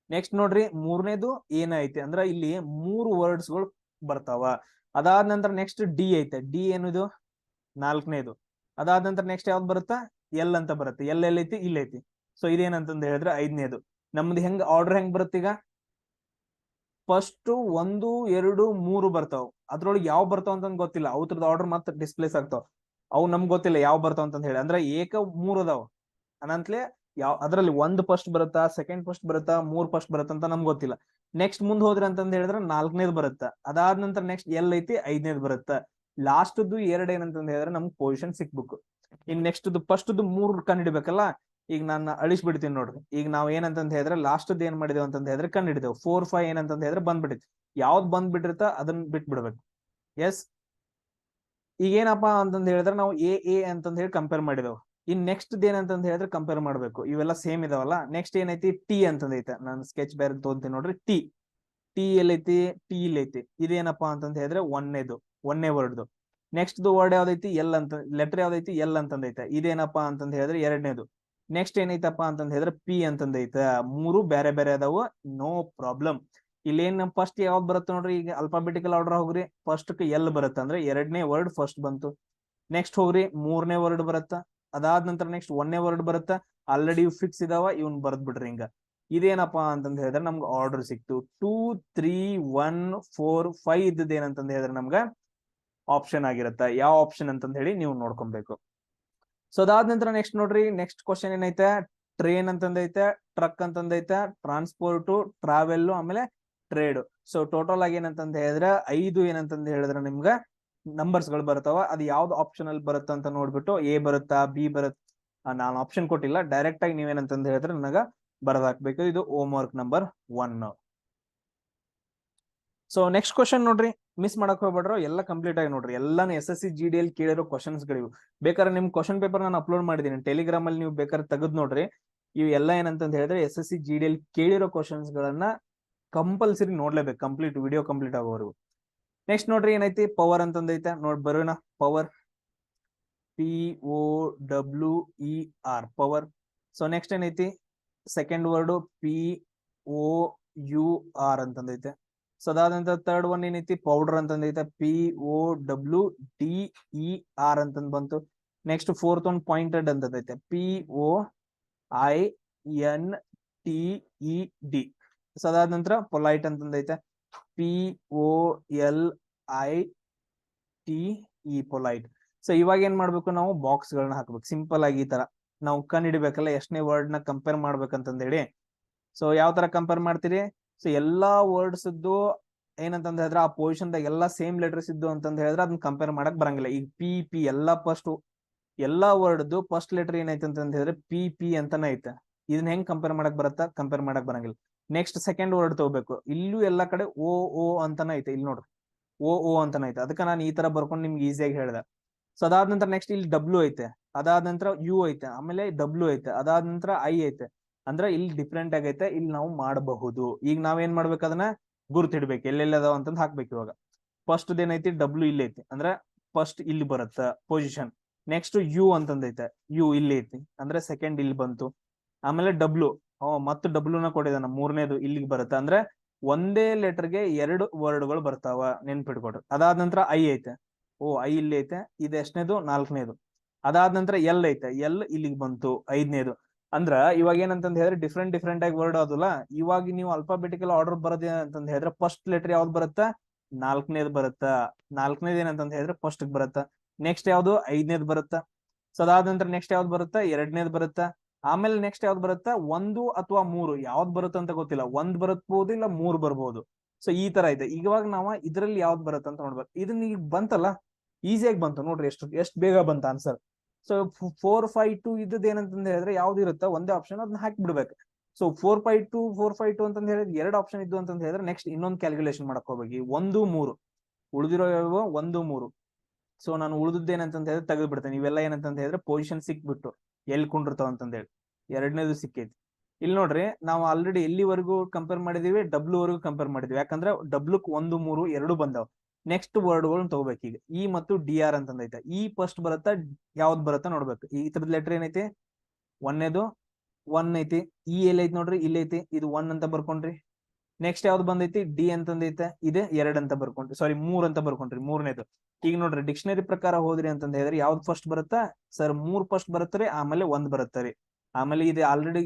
ನೆಕ್ಸ್ಟ್ ನೋಡ್ರಿ ಮೂರನೇದು ಏನ ಐತಿ, ಅಂದ್ರ ಇಲ್ಲಿ 3 ವರ್ಡ್ಸ್ ಗಳು ಬರ್ತಾವ. ಅದಾದ ನಂತರ ನೆಕ್ಸ್ಟ್ ಡಿ ಐತೆ, ಡಿ ಏನಿದು 4ನೇದು. ಅದಾದ ನಂತರ ನೆಕ್ಸ್ಟ್ ಯಾವ್ದು ಬರುತ್ತಾ ಎಲ್ ಅಂತ ಬರುತ್ತೆ, ಎಲ್ ಎಲ್ಲೈತಿ ಇಲ್ಲೈತಿ. ಸೊ ಇದೇನಂತಂದ್ ಹೇಳಿದ್ರೆ 5ನೇದು. ನಮ್ದು ಹೆಂಗ್ ಆರ್ಡರ್ ಹೆಂಗ್ ಬರುತ್ತೆ ಈಗ, ಫಸ್ಟ್ 1 2 3 ಬರ್ತಾವ, ಅದ್ರೊಳಗೆ ಯಾವ ಬರ್ತಾವ ಅಂತ ಗೊತ್ತಿಲ್ಲ, ಅವ್ರದ್ದು ಆರ್ಡರ್ ಮತ್ತೆ ಡಿಸ್ಪ್ಲೇಸ್ ಆಗ್ತಾವ, ಅವು ನಮ್ಗೆ ಗೊತ್ತಿಲ್ಲ ಯಾವ ಬರ್ತಾವ ಅಂತ ಹೇಳಿ. ಅಂದ್ರೆ 3 ಅದಾವ ಅನಂತ್ಲೆ ಅದ್ರಲ್ಲಿ 1 ಫಸ್ಟ್ ಬರುತ್ತಾ, ಸೆಕೆಂಡ್ ಫಸ್ಟ್ ಬರುತ್ತಾ, 3 ಫಸ್ಟ್ ಬರುತ್ತಾ ಅಂತ ನಮ್ಗೆ ಗೊತ್ತಿಲ್ಲ. ನೆಕ್ಸ್ಟ್ ಮುಂದ್ ಹೋದ್ರಿ ಅಂತಂದ್ ಹೇಳಿದ್ರೆ 4ನೇದು ಬರುತ್ತಾ. ಅದಾದ ನಂತರ ನೆಕ್ಸ್ಟ್ ಎಲ್ ಐತಿ 5ನೇದು ಬರುತ್ತಾ. ಲಾಸ್ಟ್ದು 2 ಏನಂತಂದ್ ಹೇಳಿದ್ರೆ ನಮ್ಗೆ ಪೊಸಿಷನ್ ಸಿಕ್ಬೇಕು. ಇನ್ ನೆಕ್ಸ್ಟ್ ಫಸ್ಟ್ 3 ಕಂಡಿಡ್ಬೇಕಲ್ಲ. ಈಗ ನಾನು ಅಳಿಸ್ಬಿಡ್ತೀನಿ ನೋಡ್ರಿ. ಈಗ ನಾವ್ ಏನಂತಂದ್ ಹೇಳಿದ್ರೆ ಲಾಸ್ಟ್ ಏನ್ ಮಾಡಿದೇವ್ ಅಂತಂದ್ ಹೇಳಿದ್ರೆ ಕಂಡಿಡಿದೇವ್ 4 5 ಏನಂತಂದ್ ಹೇಳಿದ್ರೆ ಬಂದ್ಬಿಟ್ಟಿತ್ತು. ಯಾವ್ದ್ ಬಂದ್ಬಿಟ್ಟಿರ್ತ ಅದನ್ನ ಬಿಟ್ಬಿಡ್ಬೇಕು. ಎಸ್, ಈಗ ಏನಪ್ಪಾ ಅಂತಂದ್ ಹೇಳಿದ್ರೆ ನಾವು ಎ ಅಂತಂದ್ ಹೇಳಿ ಕಂಪೇರ್ ಮಾಡಿದೆವು. ಇನ್ ನೆಕ್ಸ್ಟ್ ಏನಂತಂದ್ ಹೇಳಿದ್ರೆ ಕಂಪೇರ್ ಮಾಡ್ಬೇಕು, ಇವೆಲ್ಲ ಸೇಮ್ ಇದಾವಲ್ಲ. ನೆಕ್ಸ್ಟ್ ಏನೈತಿ ಟಿ ಅಂತಂದೈತೆ, ನಾನು ಸ್ಕೆಚ್ ಬೇರೆ ತೋಂತೀನಿ ನೋಡ್ರಿ. T ಎಲ್ಲೈತಿ, T ಇಲ್ಲೈತಿ. ಇದೇನಪ್ಪಾ ಅಂತಂದ್ ಹೇಳಿದ್ರೆ ಒಂದನೇ ವರ್ಡ್ದು. ನೆಕ್ಸ್ಟ್ ವರ್ಡ್ ಯಾವ್ದೈತಿ ಎಲ್ ಅಂತ, ಲೆಟರ್ ಯಾವ್ದೈತಿ ಎಲ್ ಅಂತಂದೈತೆ. ಇದೇನಪ್ಪಾ ಅಂತಂದ್ ಹೇಳಿದ್ರೆ 2ನೇದು. ನೆಕ್ಸ್ಟ್ ಏನೈತಪ್ಪ ಅಂತಂದ್ ಹೇಳಿದ್ರೆ ಪಿ ಅಂತಂದೈತೆ. 3 ಬೇರೆ ಬೇರೆ ಅದಾವು, ನೋ ಪ್ರಾಬ್ಲಮ್. ಇಲ್ಲಿ ಏನ್ ಫಸ್ಟ್ ಯಾವ್ದು ಬರುತ್ತೆ ನೋಡ್ರಿ, ಈಗ ಅಲ್ಫಾಬೆಟಿಕಲ್ ಆರ್ಡರ್ ಹೋಗ್ರಿ, ಫಸ್ಟ್ ಎಲ್ ಬರುತ್ತೆ, ಅಂದ್ರೆ 2ನೇ ವರ್ಡ್ ಫಸ್ಟ್ ಬಂತು. ನೆಕ್ಸ್ಟ್ ಹೋಗ್ರಿ 3ನೇ ವರ್ಡ್ ಬರುತ್ತ. ಅದಾದ ನಂತರ ನೆಕ್ಸ್ಟ್ 1ನೇ ವರ್ಡ್ ಬರುತ್ತ. ಆಲ್ರೆಡಿ ಫಿಕ್ಸ್ ಇದಾವ, ಇವ್ನ್ ಬರ್ದ್ ಬಿಡ್ರಿ ಹಿಂಗ. ಇದೇನಪ್ಪಾ ಅಂತಂದ್ ಹೇಳಿದ್ರೆ ನಮ್ಗೆ ಆರ್ಡರ್ ಸಿಕ್ತು 2 3 1 4 5 ಇದ್ದದ್ದು ಏನಂತಂದ್ ಹೇಳಿದ್ರೆ ನಮ್ಗ ಆಪ್ಷನ್ ಆಗಿರುತ್ತೆ. ಯಾವ ಆಪ್ಷನ್ ಅಂತಂದ್ ಹೇಳಿ ನೀವು ನೋಡ್ಕೊಬೇಕು. ಸೊ ಅದಾದ ನಂತರ ನೆಕ್ಸ್ಟ್ ನೋಡ್ರಿ, ನೆಕ್ಸ್ಟ್ ಕ್ವಶನ್ ಏನೈತೆ ಟ್ರೈನ್ ಅಂತಂದೈತೆ, ಟ್ರಕ್ ಅಂತಂದೈತೆ, ಟ್ರಾನ್ಸ್ಪೋರ್ಟ್, ಟ್ರಾವೆಲ್, ಆಮೇಲೆ ಟ್ರೇಡ್. ಸೊ ಟೋಟಲ್ ಆಗಿ ಏನಂತಂದ್ ಹೇಳಿದ್ರೆ 5 ಏನಂತಂದ್ ಹೇಳಿದ್ರೆ ನಿಮ್ಗ ನಂಬರ್ಸ್ ಗಳು ಬರ್ತಾವ. ಅದು ಯಾವ್ದು ಆಪ್ಷನ್ ಅಲ್ಲಿ ಬರುತ್ತೆ ಅಂತ ನೋಡ್ಬಿಟ್ಟು ಎ ಬರುತ್ತಾ ಬಿ ಬರುತ್ತಾ, ನಾನು ಆಪ್ಷನ್ ಕೊಟ್ಟಿಲ್ಲ, ಡೈರೆಕ್ಟ್ ಆಗಿ ನೀವೇನಂತಂದ್ ಹೇಳಿದ್ರೆ ನನಗ ಬರ್ದಾಕ್ಬೇಕು. ಇದು home work number 1. So next question ನೋಡ್ರಿ, ಮಿಸ್ ಮಾಡಕ್ ಹೋಗ್ಬೇಡ್ರು, ಎಲ್ಲ ಕಂಪ್ಲೀಟ್ ಆಗಿ ನೋಡ್ರಿ. ಎಲ್ಲಾನು SSC GDL ಕೇಳಿರೋ ಕ್ವಶನ್ಸ್ ಗಳಿವು. ಬೇಕಾದ್ರೆ ನಿಮ್ ಕ್ವಶನ್ ಪೇಪರ್ ನಾನು ಅಪ್ಲೋಡ್ ಮಾಡಿದೀನಿ ಟೆಲಿಗ್ರಾಮ್ ಅಲ್ಲಿ, ನೀವು ಬೇಕಾದ್ರೆ ತೆಗೆದು ನೋಡ್ರಿ. ಇವು ಎಲ್ಲ ಏನಂತಂದ್ ಹೇಳಿದ್ರೆ SSC GDL ಕೇಳಿರೋ ಕ್ವಶನ್ಸ್ ಗಳನ್ನ ಕಂಪಲ್ಸರಿ ನೋಡ್ಲೇಬೇಕು, ಕಂಪ್ಲೀಟ್ ವಿಡಿಯೋ ಕಂಪ್ಲೀಟ್ ಆಗೋವರೆಗೂ. ನೆಕ್ಸ್ಟ್ ನೋಡ್ರಿ ಏನೈತಿ ಪವರ್ ಅಂತಂದೈತೆ, ಬರೋಣ. Power, POWER, power. So next ಏನೈತಿ ಸೆಕೆಂಡ್ ವರ್ಡ್ POUR ಅಂತಂದೈತೆ. ಸೊ ಅದಾದ ನಂತರ ಥರ್ಡ್ ಒನ್ ಏನೈತಿ ಪೌಡರ್ ಅಂತಂದೈತೆ, POWDER ಅಂತಂದ್ ಬಂತು. ನೆಕ್ಸ್ಟ್ ಫೋರ್ತ್ ಒನ್ ಪಾಯಿಂಟೆಡ್ ಅಂತಂದೈತೆ, POINTED. ಸೊ ಅದಾದ ನಂತರ ಪೊಲೈಟ್ ಅಂತಂದೈತೆ, POLITE, ಪೊಲೈಟ್. ಸೊ ಇವಾಗ ಏನ್ ಮಾಡ್ಬೇಕು, ನಾವು ಬಾಕ್ಸ್ ಗಳನ್ನ ಹಾಕ್ಬೇಕು ಸಿಂಪಲ್ ಆಗಿ. ಈ ತರ ನಾವು ಕಣ್ ಹಿಡಿಬೇಕಲ್ಲ ಎಷ್ಟನೇ ವರ್ಡ್ ನ ಕಂಪೇರ್ ಮಾಡ್ಬೇಕಂತಂದ ಹೇಳಿ. ಸೊ ಯಾವ ತರ ಕಂಪೇರ್ ಮಾಡ್ತೀರಿ, ಸೊ ಎಲ್ಲಾ ವರ್ಡ್ಸ್ ಇದ್ದು ಏನಂತಂದ ಹೇಳಿದ್ರೆ ಆ ಪೊಸಿಷನ್ ದಾಗ ಎಲ್ಲಾ ಸೇಮ್ ಲೆಟರ್ಸ್ ಇದ್ದು ಅಂತಂದ ಹೇಳಿದ್ರೆ ಅದನ್ನ ಕಂಪೇರ್ ಮಾಡಕ್ ಬರಂಗಿಲ್ಲ. ಈಗ ಪಿ ಎಲ್ಲಾ ಫಸ್ಟ್ ಎಲ್ಲಾ ವರ್ಡ್ ಫಸ್ಟ್ ಲೆಟರ್ ಏನೈತೆ ಅಂತ ಹೇಳಿದ್ರೆ ಪಿ ಅಂತಾನೆ ಐತೆ. ಇದನ್ನ ಹೆಂಗ್ ಕಂಪೇರ್ ಮಾಡಕ್ ಬರತ್ತಾ, ಕಂಪೇರ್ ಮಾಡಕ್ ಬರಂಗಿಲ್ಲ. ನೆಕ್ಸ್ಟ್ ಸೆಕೆಂಡ್ ವರ್ಡ್ ತಗೋಬೇಕು, ಇಲ್ಲೂ ಎಲ್ಲಾ ಕಡೆ ಓ ಅಂತಾನೆ ಐತೆ. ಇಲ್ಲಿ ನೋಡ್ರಿ ಓ ಅಂತಾನೆ ಐತೆ, ಅದಕ್ಕೆ ನಾನು ಈ ತರ ಬರ್ಕೊಂಡು ನಿಮ್ಗೆ ಈಸಿಯಾಗಿ ಹೇಳ್ದೆ. ಸೊ ಅದಾದ ನಂತರ ನೆಕ್ಸ್ಟ್ ಇಲ್ಲಿ ಡಬ್ಲ್ಯೂ ಐತೆ, ಅದಾದ ನಂತರ ಯು ಐತೆ, ಆಮೇಲೆ ಡಬ್ಲ್ಯೂ ಐತೆ, ಅದಾದ ನಂತರ ಐ ಐತೆ. ಅಂದ್ರೆ ಇಲ್ಲಿ ಡಿಫ್ರೆಂಟ್ ಆಗೈತೆ, ಇಲ್ಲಿ ನಾವು ಮಾಡಬಹುದು. ಈಗ ನಾವೇನ್ ಮಾಡ್ಬೇಕು, ಅದನ್ನ ಗುರ್ತಿಡ್ಬೇಕು ಎಲ್ಲೆಲ್ಲಿ ಅದಾವ ಅಂತಂದ್ ಹಾಕ್ಬೇಕು. ಇವಾಗ ಫಸ್ಟ್ ಏನೈತಿ ಡಬ್ಲ್ಯೂ ಇಲ್ಲಿ ಐತಿ, ಅಂದ್ರೆ ಫಸ್ಟ್ ಇಲ್ಲಿ ಬರುತ್ತ ಪೊಸಿಷನ್. ನೆಕ್ಸ್ಟ್ ಯು ಅಂತಂದೈತೆ, ಯು ಇಲ್ಲಿ ಐತಿ ಅಂದ್ರೆ ಸೆಕೆಂಡ್ ಇಲ್ಲಿ ಬಂತು. ಆಮೇಲೆ ಡಬ್ಲ್ಯೂ, ಮತ್ತು ಡಬ್ಲ್ಯೂ ನ ಕೊಟ್ಟಿದ್ದಾನ ಮೂರನೇದು ಇಲ್ಲಿಗೆ ಬರುತ್ತೆ. ಅಂದ್ರೆ ಒಂದೇ ಲೆಟರ್ಗೆ ಎರಡು ವರ್ಡ್ಗಳು ಬರ್ತಾವ, ನೆನ್ಪಿಟ್ಕೊಡ್ರಿ. ಅದಾದ ನಂತರ ಐ ಐತೆ, ಐ ಇಲ್ಲಿ ಐತೆ, ಇದು ಎಷ್ಟನೇದು, ನಾಲ್ಕನೇದು. ಅದಾದ ನಂತರ ಎಲ್ ಐತೆ, ಎಲ್ ಇಲ್ಲಿಗೆ ಬಂತು, ಐದನೇದು. ಅಂದ್ರ ಇವಾಗ ಏನಂತಂದ್ ಹೇಳಿದ್ರೆ ಡಿಫ್ರೆಂಟ್ ಆಗಿ ವರ್ಡ್ ಅದಲ್ಲ. ಇವಾಗ ನೀವು ಅಲ್ಫಾಬೆಟಿಕಲ್ ಆರ್ಡರ್ ಬರೋದ್ ಏನಂತಂದ್ ಹೇಳಿದ್ರೆ ಫಸ್ಟ್ ಲೆಟರ್ ಯಾವ್ದು ಬರುತ್ತಾ, ನಾಲ್ಕನೇದು ಬರುತ್ತಾ. ನಾಲ್ಕನೇದು ಏನಂತಂದ್ ಹೇಳಿದ್ರೆ ಫಸ್ಟ್ ಬರುತ್ತಾ. ನೆಕ್ಸ್ಟ್ ಯಾವ್ದು, ಐದನೇದು ಬರುತ್ತಾ. ಸೊ ಅದಾದ ನಂತರ ನೆಕ್ಸ್ಟ್ ಯಾವ್ದು ಬರುತ್ತಾ, ಎರಡನೇದು ಬರುತ್ತಾ. ಆಮೇಲೆ ನೆಕ್ಸ್ಟ್ ಯಾವ್ದು ಬರುತ್ತಾ, ಒಂದು ಅಥವಾ ಮೂರು, ಯಾವ್ದು ಬರುತ್ತೆ ಅಂತ ಗೊತ್ತಿಲ್ಲ. ಒಂದ್ ಬರಬಹುದು ಇಲ್ಲ ಮೂರ್ ಬರ್ಬೋದು. ಸೊ ಈ ತರ ಇದೆ. ಇವಾಗ ನಾವು ಇದ್ರಲ್ಲಿ ಯಾವ್ದು ಬರುತ್ತೆ ಅಂತ ನೋಡ್ಬೇಕು. ಇದನ್ನ ಈಗ ಬಂತಲ್ಲ, ಈಸಿಯಾಗಿ ಬಂತು ನೋಡ್ರಿ, ಎಷ್ಟು ಬೇಗ ಬಂತ ಆನ್ಸರ್. ಸೊ 4, 5, 2 ಇದ್ದದ್ದು ಏನಂತಂದ ಹೇಳಿದ್ರೆ ಯಾವ್ದು ಇರುತ್ತಾ ಒಂದೇ ಆಪ್ಷನ್, ಅದನ್ನ ಹಾಕಿ ಬಿಡ್ಬೇಕು. ಸೊ 4, 5, 2 ಅಂತಂದ ಹೇಳಿದ್ರೆ ಎರಡು ಆಪ್ಷನ್ ಇದ್ದು ಅಂತಂದ ಹೇಳಿದ್ರೆ ನೆಕ್ಸ್ಟ್ ಇನ್ನೊಂದು ಕ್ಯಾಲ್ಕುಲೇಷನ್ ಮಾಡಕ್ ಹೋಗ್ಬೇಕು. 1, 3 ಉಳಿದಿರೋ ಯಾವ 1, 3. ಸೊ ನಾನು ಉಳಿದದ್ದೇನಂತಂದ ಹೇಳಿದ್ರೆ ತೆಗೆದು ಬಿಡ್ತೇನೆ. ಇವೆಲ್ಲ ಏನಂತಂದ ಹೇಳಿದ್ರೆ ಪೊಸಿಷನ್ ಸಿಕ್ಬಿಟ್ಟು ಎಲ್ಲಿ ಕುಂಡಿರ್ತಾವ ಅಂತಂದ ಹೇಳಿ. ಎರಡನೇದು ಸಿಕ್ಕೈತಿ. ಇಲ್ಲಿ ನೋಡ್ರಿ, ನಾವು ಆಲ್ರೆಡಿ ಎಲ್ಲಿವರೆಗೂ ಕಂಪೇರ್ ಮಾಡಿದೀವಿ, ಡಬ್ಲ್ಯೂ ವರೆಗೂ ಕಂಪೇರ್ ಮಾಡಿದ್ವಿ. ಯಾಕಂದ್ರೆ ಡಬ್ಲ್ಯೂಕ್ 1, 3 ಎರಡು ಬಂದಾವ್. ನೆಕ್ಸ್ಟ್ ವರ್ಡ್ಗಳನ್ನ ತಗೋಬೇಕು. ಈಗ ಇ ಮತ್ತು ಡಿ ಆರ್ ಅಂತಂದೈತೆ. ಇ ಫಸ್ಟ್ ಬರುತ್ತಾ, ಯಾವ್ದು ಬರುತ್ತಾ ನೋಡ್ಬೇಕು. ಈ ತರದ ಲೆಟರ್ ಏನೈತಿ, ಒಂದೇದು ಒನ್ ಐತಿ. ಇ ಎಲ್ಲಿ ಐತಿ ನೋಡ್ರಿ, ಇಲ್ಲಿ ಐತಿ, ಇದು 1 ಅಂತ ಬರ್ಕೊಂಡ್ರಿ. ನೆಕ್ಸ್ಟ್ ಯಾವ್ದು ಬಂದೈತಿ, ಡಿ ಅಂತಂದೈತೆ, ಇದೆ 2 ಅಂತ ಬರ್ಕೊಂಡ್ರಿ. ಸಾರಿ 3 ಅಂತ ಬರ್ಕೊಂಡ್ರಿ, ಮೂರನೇದು. ಈಗ ನೋಡ್ರಿ ಡಿಕ್ಷನರಿ ಪ್ರಕಾರ ಹೋದ್ರಿ ಅಂತಂದ ಹೇಳಿದ್ರೆ ಯಾವ್ದು ಫಸ್ಟ್ ಬರುತ್ತಾ ಸರ್, 3 ಫಸ್ಟ್ ಬರುತ್ತರಿ, ಆಮೇಲೆ 1 ಬರುತ್ತರಿ. ಆಮೇಲೆ ಇದು ಆಲ್ರೆಡಿ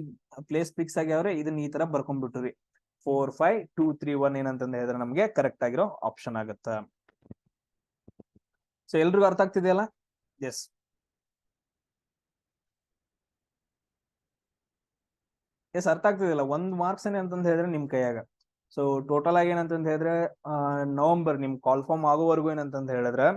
ಪ್ಲೇಸ್ ಫಿಕ್ಸ್ ಆಗ್ಯಾವ್ರೆ, ಇದನ್ನ ಈ ತರ ಬರ್ಕೊಂಡ್ಬಿಟ್ರಿ. 4, 5, 2, 3, 1 ಏನಂತಂದ ಹೇಳಿದ್ರೆ ನಮ್ಗೆ ಕರೆಕ್ಟ್ ಆಗಿರೋ ಆಪ್ಷನ್ ಆಗುತ್ತ. ಸೊ ಎಲ್ರಿಗೂ ಅರ್ಥ ಆಗ್ತಿದೆಯಲ್ಲ? ಎಸ್. ಅರ್ಥ ಆಗ್ತಿದೆಯಲ್ಲ? 1 ಮಾರ್ಕ್ಸ್ ಏನೇ ಅಂತಂದ ಹೇಳಿದ್ರೆ ನಿಮ್ ಕೈಯಾಗ. ಸೊ ಟೋಟಲ್ ಆಗಿ ಏನಂತಂದ ಹೇಳಿದ್ರೆ ನವೆಂಬರ್ ನಿಮ್ ಕಾಲ್ ಫಾರ್ಮ್ ಆಗೋವರೆಗೂ ಏನಂತಂದ ಹೇಳಿದ್ರೆ,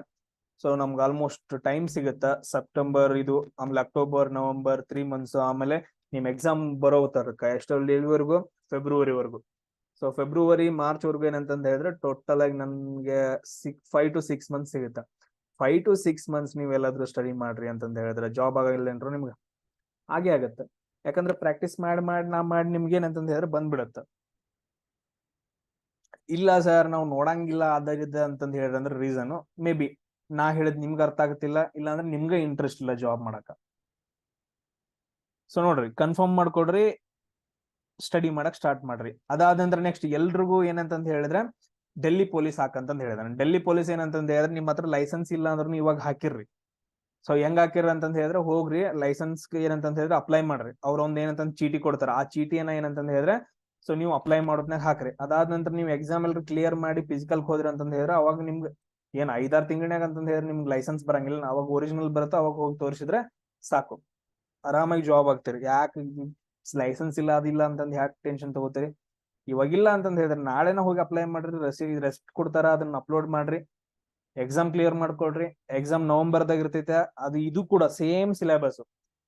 ಸೊ ನಮ್ಗೆ ಆಲ್ಮೋಸ್ಟ್ ಟೈಮ್ ಸಿಗುತ್ತ. ಸೆಪ್ಟೆಂಬರ್ ಇದು, ಆಮೇಲೆ ಅಕ್ಟೋಬರ್, ನವೆಂಬರ್ 3 ಮಂತ್ಸ್. ಆಮೇಲೆ ನಿಮ್ ಎಕ್ಸಾಮ್ ಬರೋ ತರಕ ಎಷ್ಟರವರೆಗೂ, ಫೆಬ್ರವರಿವರೆಗೂ. ಸೊ ಫೆಬ್ರವರಿ ಮಾರ್ಚ್ ವರ್ಗು ಏನಂತಂದ ಹೇಳಿದ್ರೆ ಟೋಟಲ್ ಆಗಿ ನಮ್ಗೆ 5 to 6 ಮಂತ್ಸ್ ಸಿಗುತ್ತೆ. 5 to 6 ಮಂತ್ಸ್ ನೀವ್ ಎಲ್ಲಾದ್ರೂ ಸ್ಟಡಿ ಮಾಡ್ರಿ ಅಂತಂದ ಹೇಳಿದ್ರೆ ಜಾಬ್ ಆಗಲ್ಲ ಏನ್ರು ನಿಮ್ಗೆ ಹಾಗೆ ಆಗತ್ತೆ. ಯಾಕಂದ್ರೆ ಪ್ರಾಕ್ಟೀಸ್ ಮಾಡಿ ನಿಮ್ಗೆ ಏನಂತಂದ ಹೇಳಿದ್ರೆ ಬಂದ್ಬಿಡತ್ತ. ಇಲ್ಲ ಸರ್ ನಾವು ನೋಡಂಗಿಲ್ಲ ಅದಾಗಿದ್ದ ಅಂತಂದ ಹೇಳಿದ್ರೆ ಅಂದ್ರೆ ರೀಸನ್ ಮೇ ಬಿ ನಾ ಹೇಳಿದ್ ನಿಮ್ಗೆ ಅರ್ಥ ಆಗತ್ತಿಲ್ಲ, ಇಲ್ಲ ಅಂದ್ರೆ ನಿಮ್ಗೆ ಇಂಟ್ರೆಸ್ಟ್ ಇಲ್ಲ ಜಾಬ್ ಮಾಡಕ. ಸೊ ನೋಡ್ರಿ, ಕನ್ಫರ್ಮ್ ಮಾಡ್ಕೊಡ್ರಿ, ಸ್ಟಡಿ ಮಾಡಕ್ ಸ್ಟಾರ್ಟ್ ಮಾಡ್ರಿ. ಅದಾದ ನಂತರ ನೆಕ್ಸ್ಟ್ ಎಲ್ರಿಗೂ ಏನಂತಂದ ಹೇಳಿದ್ರೆ ಡೆಲ್ಲಿ ಪೊಲೀಸ್ ಹಾಕಂತಂದ್ ಹೇಳಿದಾನೆ. ಡೆಲ್ಲಿ ಪೊಲೀಸ್ ಏನಂತಂದ ಹೇಳಿದ್ರೆ ನಿಮ್ಮ ಹತ್ರ ಲೈಸೆನ್ಸ್ ಇಲ್ಲ ಅಂದ್ರೂ ಇವಾಗ ಹಾಕಿರ್ರಿ. ಸೊ ಹೆಂಗ್ ಹಾಕಿರ್ರಿ ಅಂತಂದ ಹೇಳಿದ್ರೆ ಹೋಗ್ರಿ ಲೈಸೆನ್ಸ್ ಏನಂತಂದ ಹೇಳಿದ್ರೆ ಅಪ್ಲೈ ಮಾಡ್ರಿ. ಅವ್ರ ಒಂದ್ ಏನಂತಂದ್ ಚೀಟಿ ಕೊಡ್ತಾರ, ಆ ಚೀಟಿಯನ್ನ ಏನಂತಂದ ಹೇಳಿದ್ರೆ ಸೊ ನೀವು ಅಪ್ಲೈ ಮಾಡೋದ್ನಾಗ ಹಾಕ್ರಿ. ಅದಾದ ನಂತರ ನೀವು ಎಕ್ಸಾಮ್ ಎಲ್ರು ಕ್ಲಿಯರ್ ಮಾಡಿ ಫಿಸಿಕಲ್ ಹೋದ್ರಿ ಅಂತಂದ ಹೇಳಿದ್ರೆ ಅವಾಗ ನಿಮ್ಗೆ ಏನ್ 5-6 ತಿಂಗಳಾಗ ಅಂತಂದ ಹೇಳಿದ್ರೆ ನಿಮ್ಗೆ ಲೈಸೆನ್ಸ್ ಬರಂಗಿಲ್ಲ. ಅವಾಗ ಒರಿಜಿನಲ್ ಬರುತ್ತೆ, ಅವಾಗ ಹೋಗಿ ತೋರಿಸಿದ್ರೆ ಸಾಕು, ಆರಾಮಾಗಿ ಜಾಬ್ ಆಗ್ತೀರಿ. ಯಾಕೆ ಲೈಸೆನ್ಸ್ ಇಲ್ಲ ಅದಿಲ್ಲ ಅಂತಂದ್ ಯಾಕೆ ಟೆನ್ಷನ್ ತಗೋತೀರಿ? ಇವಾಗಿಲ್ಲ ಅಂತಂದ್ ಹೇಳಿದ್ರೆ ನಾಳೆನ ಹೋಗಿ ಅಪ್ಲೈ ಮಾಡ್ರಿ, ರೆಸ್ಟ್ ಕೊಡ್ತಾರ, ಅದನ್ನ ಅಪ್ಲೋಡ್ ಮಾಡ್ರಿ, ಎಕ್ಸಾಮ್ ಕ್ಲಿಯರ್ ಮಾಡ್ಕೊಳ್ರಿ. ಎಕ್ಸಾಮ್ ನವೆಂಬರ್ದಾಗ ಇರ್ತೈತೆ. ಅದು ಇದು ಕೂಡ ಸೇಮ್ ಸಿಲೆಬಸ್.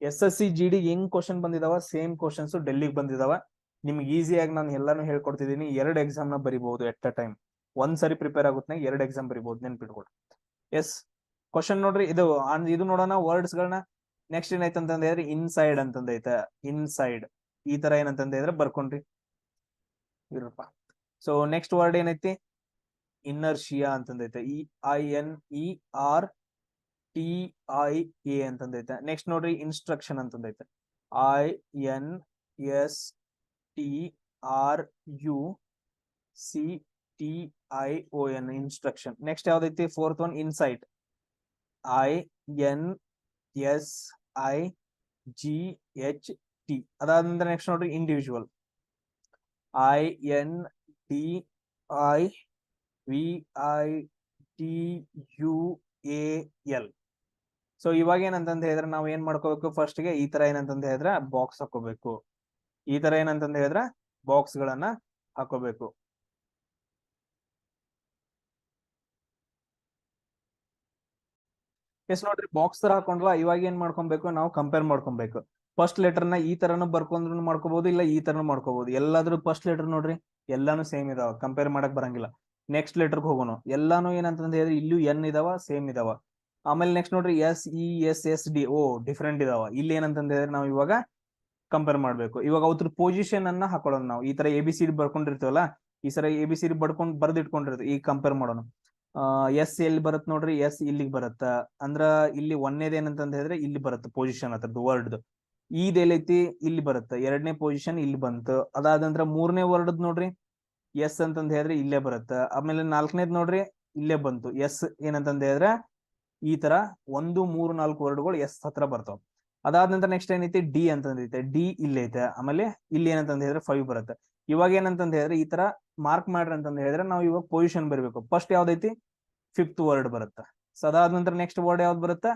SSC GD ಹೆಂಗ್ ಕ್ವಶನ್ ಬಂದಿದಾವ ಸೇಮ್ ಕ್ವಶನ್ಸ್ ಡೆಲ್ಲಿಗೆ ಬಂದಿದಾವ. ನಿಮ್ಗೆ ಈಸಿಯಾಗಿ ನಾನು ಎಲ್ಲಾನು ಹೇಳ್ಕೊಡ್ತಿದ್ದೀನಿ. 2 ಎಕ್ಸಾಮ್ ನ ಬರಿಬಹುದು ಎಟ್ ಅ ಟೈಮ್. ಒಂದ್ಸರಿ ಪ್ರಿಪೇರ್ ಆಗುತ್ತೆ 2 ಎಕ್ಸಾಮ್ ಬರಿಬಹುದು, ನೆನ್ಪಿಟ್ಕೊಡ್ರಿ. ಎಸ್, ಕ್ವಶನ್ ನೋಡ್ರಿ. ಇದು ನೋಡೋಣ ವರ್ಡ್ಸ್ ಗಳನ್ನ. ನೆಕ್ಸ್ಟ್ ಏನಾಯ್ತಂತಂದ ಹೇಳಿದ್ರೆ ಇನ್ಸೈಡ್ ಅಂತಂದೈತೆ. ಇನ್ಸೈಡ್ ಈ ತರ ಏನಂತಂದ ಹೇಳಿದ್ರೆ ಬರ್ಕೊಂಡ್ರಿ ಇರಪ್ಪ. ಸೊ ನೆಕ್ಸ್ಟ್ ವರ್ಡ್ ಏನೈತಿ, ಇನ್ನರ್ಶಿಯಾ ಅಂತಂದೈತೆ. INERTIA ಅಂತಂದೈತೆ. ನೆಕ್ಸ್ಟ್ ನೋಡ್ರಿ instruction ಅಂತಂದೈತೆ. INSTRUCTION instruction. Next ಯಾವ್ದೈತಿ fourth one insight. INSIGHT. ಅದಾದ ನೆಕ್ಸ್ಟ್ ನೋಡ್ರಿ ಇಂಡಿವಿಜುವಲ್. INDIVIDUAL. ಸೊ ಇವಾಗ ಏನಂತಂದ ಹೇಳಿದ್ರೆ ನಾವ್ ಏನ್ ಮಾಡ್ಕೋಬೇಕು, ಫಸ್ಟ್ ಗೆ ಈ ತರ ಏನಂತಂದ ಹೇಳಿದ್ರೆ ಬಾಕ್ಸ್ ಹಾಕೋಬೇಕು. ಈ ತರ ಏನಂತಂದ ಹೇಳಿದ್ರೆ ಬಾಕ್ಸ್ ಗಳನ್ನ ಹಾಕೋಬೇಕು. ಎಸ್ ನೋಡ್ರಿ, ಬಾಕ್ಸ್ ತರ ಹಾಕೊಂಡ್ವಾ. ಇವಾಗ ಏನ್ ಮಾಡ್ಕೊಬೇಕು, ನಾವು ಕಂಪೇರ್ ಮಾಡ್ಕೊಬೇಕು. ಫಸ್ಟ್ ಲೆಟರ್ ನ ಈ ತರನು ಬರ್ಕೊಂಡ್ರು ಮಾಡ್ಕೋಬಹುದು, ಇಲ್ಲ ಈ ತರನು ಮಾಡ್ಕೋಬಹುದು. ಎಲ್ಲಾದ್ರೂ ಫಸ್ಟ್ ಲೆಟರ್ ನೋಡ್ರಿ ಎಲ್ಲಾನು ಸೇಮ್ ಇದಾವ, ಕಂಪೇರ್ ಮಾಡಕ್ ಬರಂಗಿಲ್ಲ. ನೆಕ್ಸ್ಟ್ ಲೆಟರ್ ಹೋಗೋಣ, ಎಲ್ಲಾನು ಏನಂತಂದ ಹೇಳಿದ್ರೆ ಇಲ್ಲೂ ಎನ್ ಇದಾವ, ಸೇಮ್ ಇದಾವ. ಆಮೇಲೆ ನೆಕ್ಸ್ಟ್ ನೋಡ್ರಿ SESSD, ಡಿಫ್ರೆಂಟ್ ಇದಾವ. ಇಲ್ಲಿ ಏನಂತಂದ ಹೇಳಿದ್ರೆ ನಾವು ಇವಾಗ ಕಂಪೇರ್ ಮಾಡ್ಬೇಕು. ಇವಾಗ ಅವ್ರ ಪೊಸಿಷನ್ ಅನ್ನ ಹಾಕೊಳ್ಳೋಣ. ನಾವು ಈ ತರ ABCD ಬರ್ಕೊಂಡಿರ್ತೀವಲ್ಲ, ಈ ಸರ ABCD ಬರ್ದಿಟ್ಕೊಂಡಿರ್ತೀವಿ. ಈಗ ಕಂಪೇರ್ ಮಾಡೋಣ. ಎಸ್ ಎಲ್ಲಿ ಬರುತ್ತೆ ನೋಡ್ರಿ, ಎಸ್ ಇಲ್ಲಿಗೆ ಬರುತ್ತ. ಅಂದ್ರ ಇಲ್ಲಿ ಒಂದೇದ ಏನಂತಂದ ಹೇಳಿದ್ರೆ ಇಲ್ಲಿ ಬರುತ್ತೆ ಪೊಸಿಷನ್ ಅದ್ರದ್ದು ವರ್ಡ್. ಇದೆಲ್ಲೈತಿ ಇಲ್ಲಿ ಬರುತ್ತೆ, ಎರಡನೇ ಪೊಸಿಷನ್ ಇಲ್ಲಿ ಬಂತು. ಅದಾದ ನಂತರ ಮೂರನೇ ವರ್ಡ್ ನೋಡ್ರಿ ಎಸ್ ಅಂತಂದ ಹೇಳಿದ್ರೆ ಇಲ್ಲೇ ಬರುತ್ತೆ. ಆಮೇಲೆ ನಾಲ್ಕನೇದ್ ನೋಡ್ರಿ ಇಲ್ಲೇ ಬಂತು ಎಸ್ ಏನಂತಂದ ಹೇಳಿದ್ರೆ ಈ ತರ 1, 3, 4 ವರ್ಡ್ಗಳು ಎಸ್ ಹತ್ರ ಬರ್ತಾವ. ಅದಾದ ನಂತರ ನೆಕ್ಸ್ಟ್ ಏನೈತಿ ಡಿ ಅಂತಂದೈತೆ, ಡಿ ಇಲ್ಲಿ ಐತೆ. ಆಮೇಲೆ ಇಲ್ಲಿ ಏನಂತಂದ ಹೇಳಿದ್ರೆ 5 ಬರುತ್ತೆ. ಇವಾಗ ಏನಂತಂದ ಹೇಳಿದ್ರೆ ಈ ತರ ಮಾರ್ಕ್ ಮಾಡ್ರಿ ಅಂತಂದ ಹೇಳಿದ್ರೆ ನಾವು ಇವಾಗ ಪೊಸಿಷನ್ ಬರಬೇಕು. ಫಸ್ಟ್ ಯಾವ್ದೈತಿ, 5th ವರ್ಡ್ ಬರುತ್ತೆ. ಸೊ ಅದಾದ ನಂತರ ನೆಕ್ಸ್ಟ್ ವರ್ಡ್ ಯಾವ್ದು ಬರುತ್ತೆ,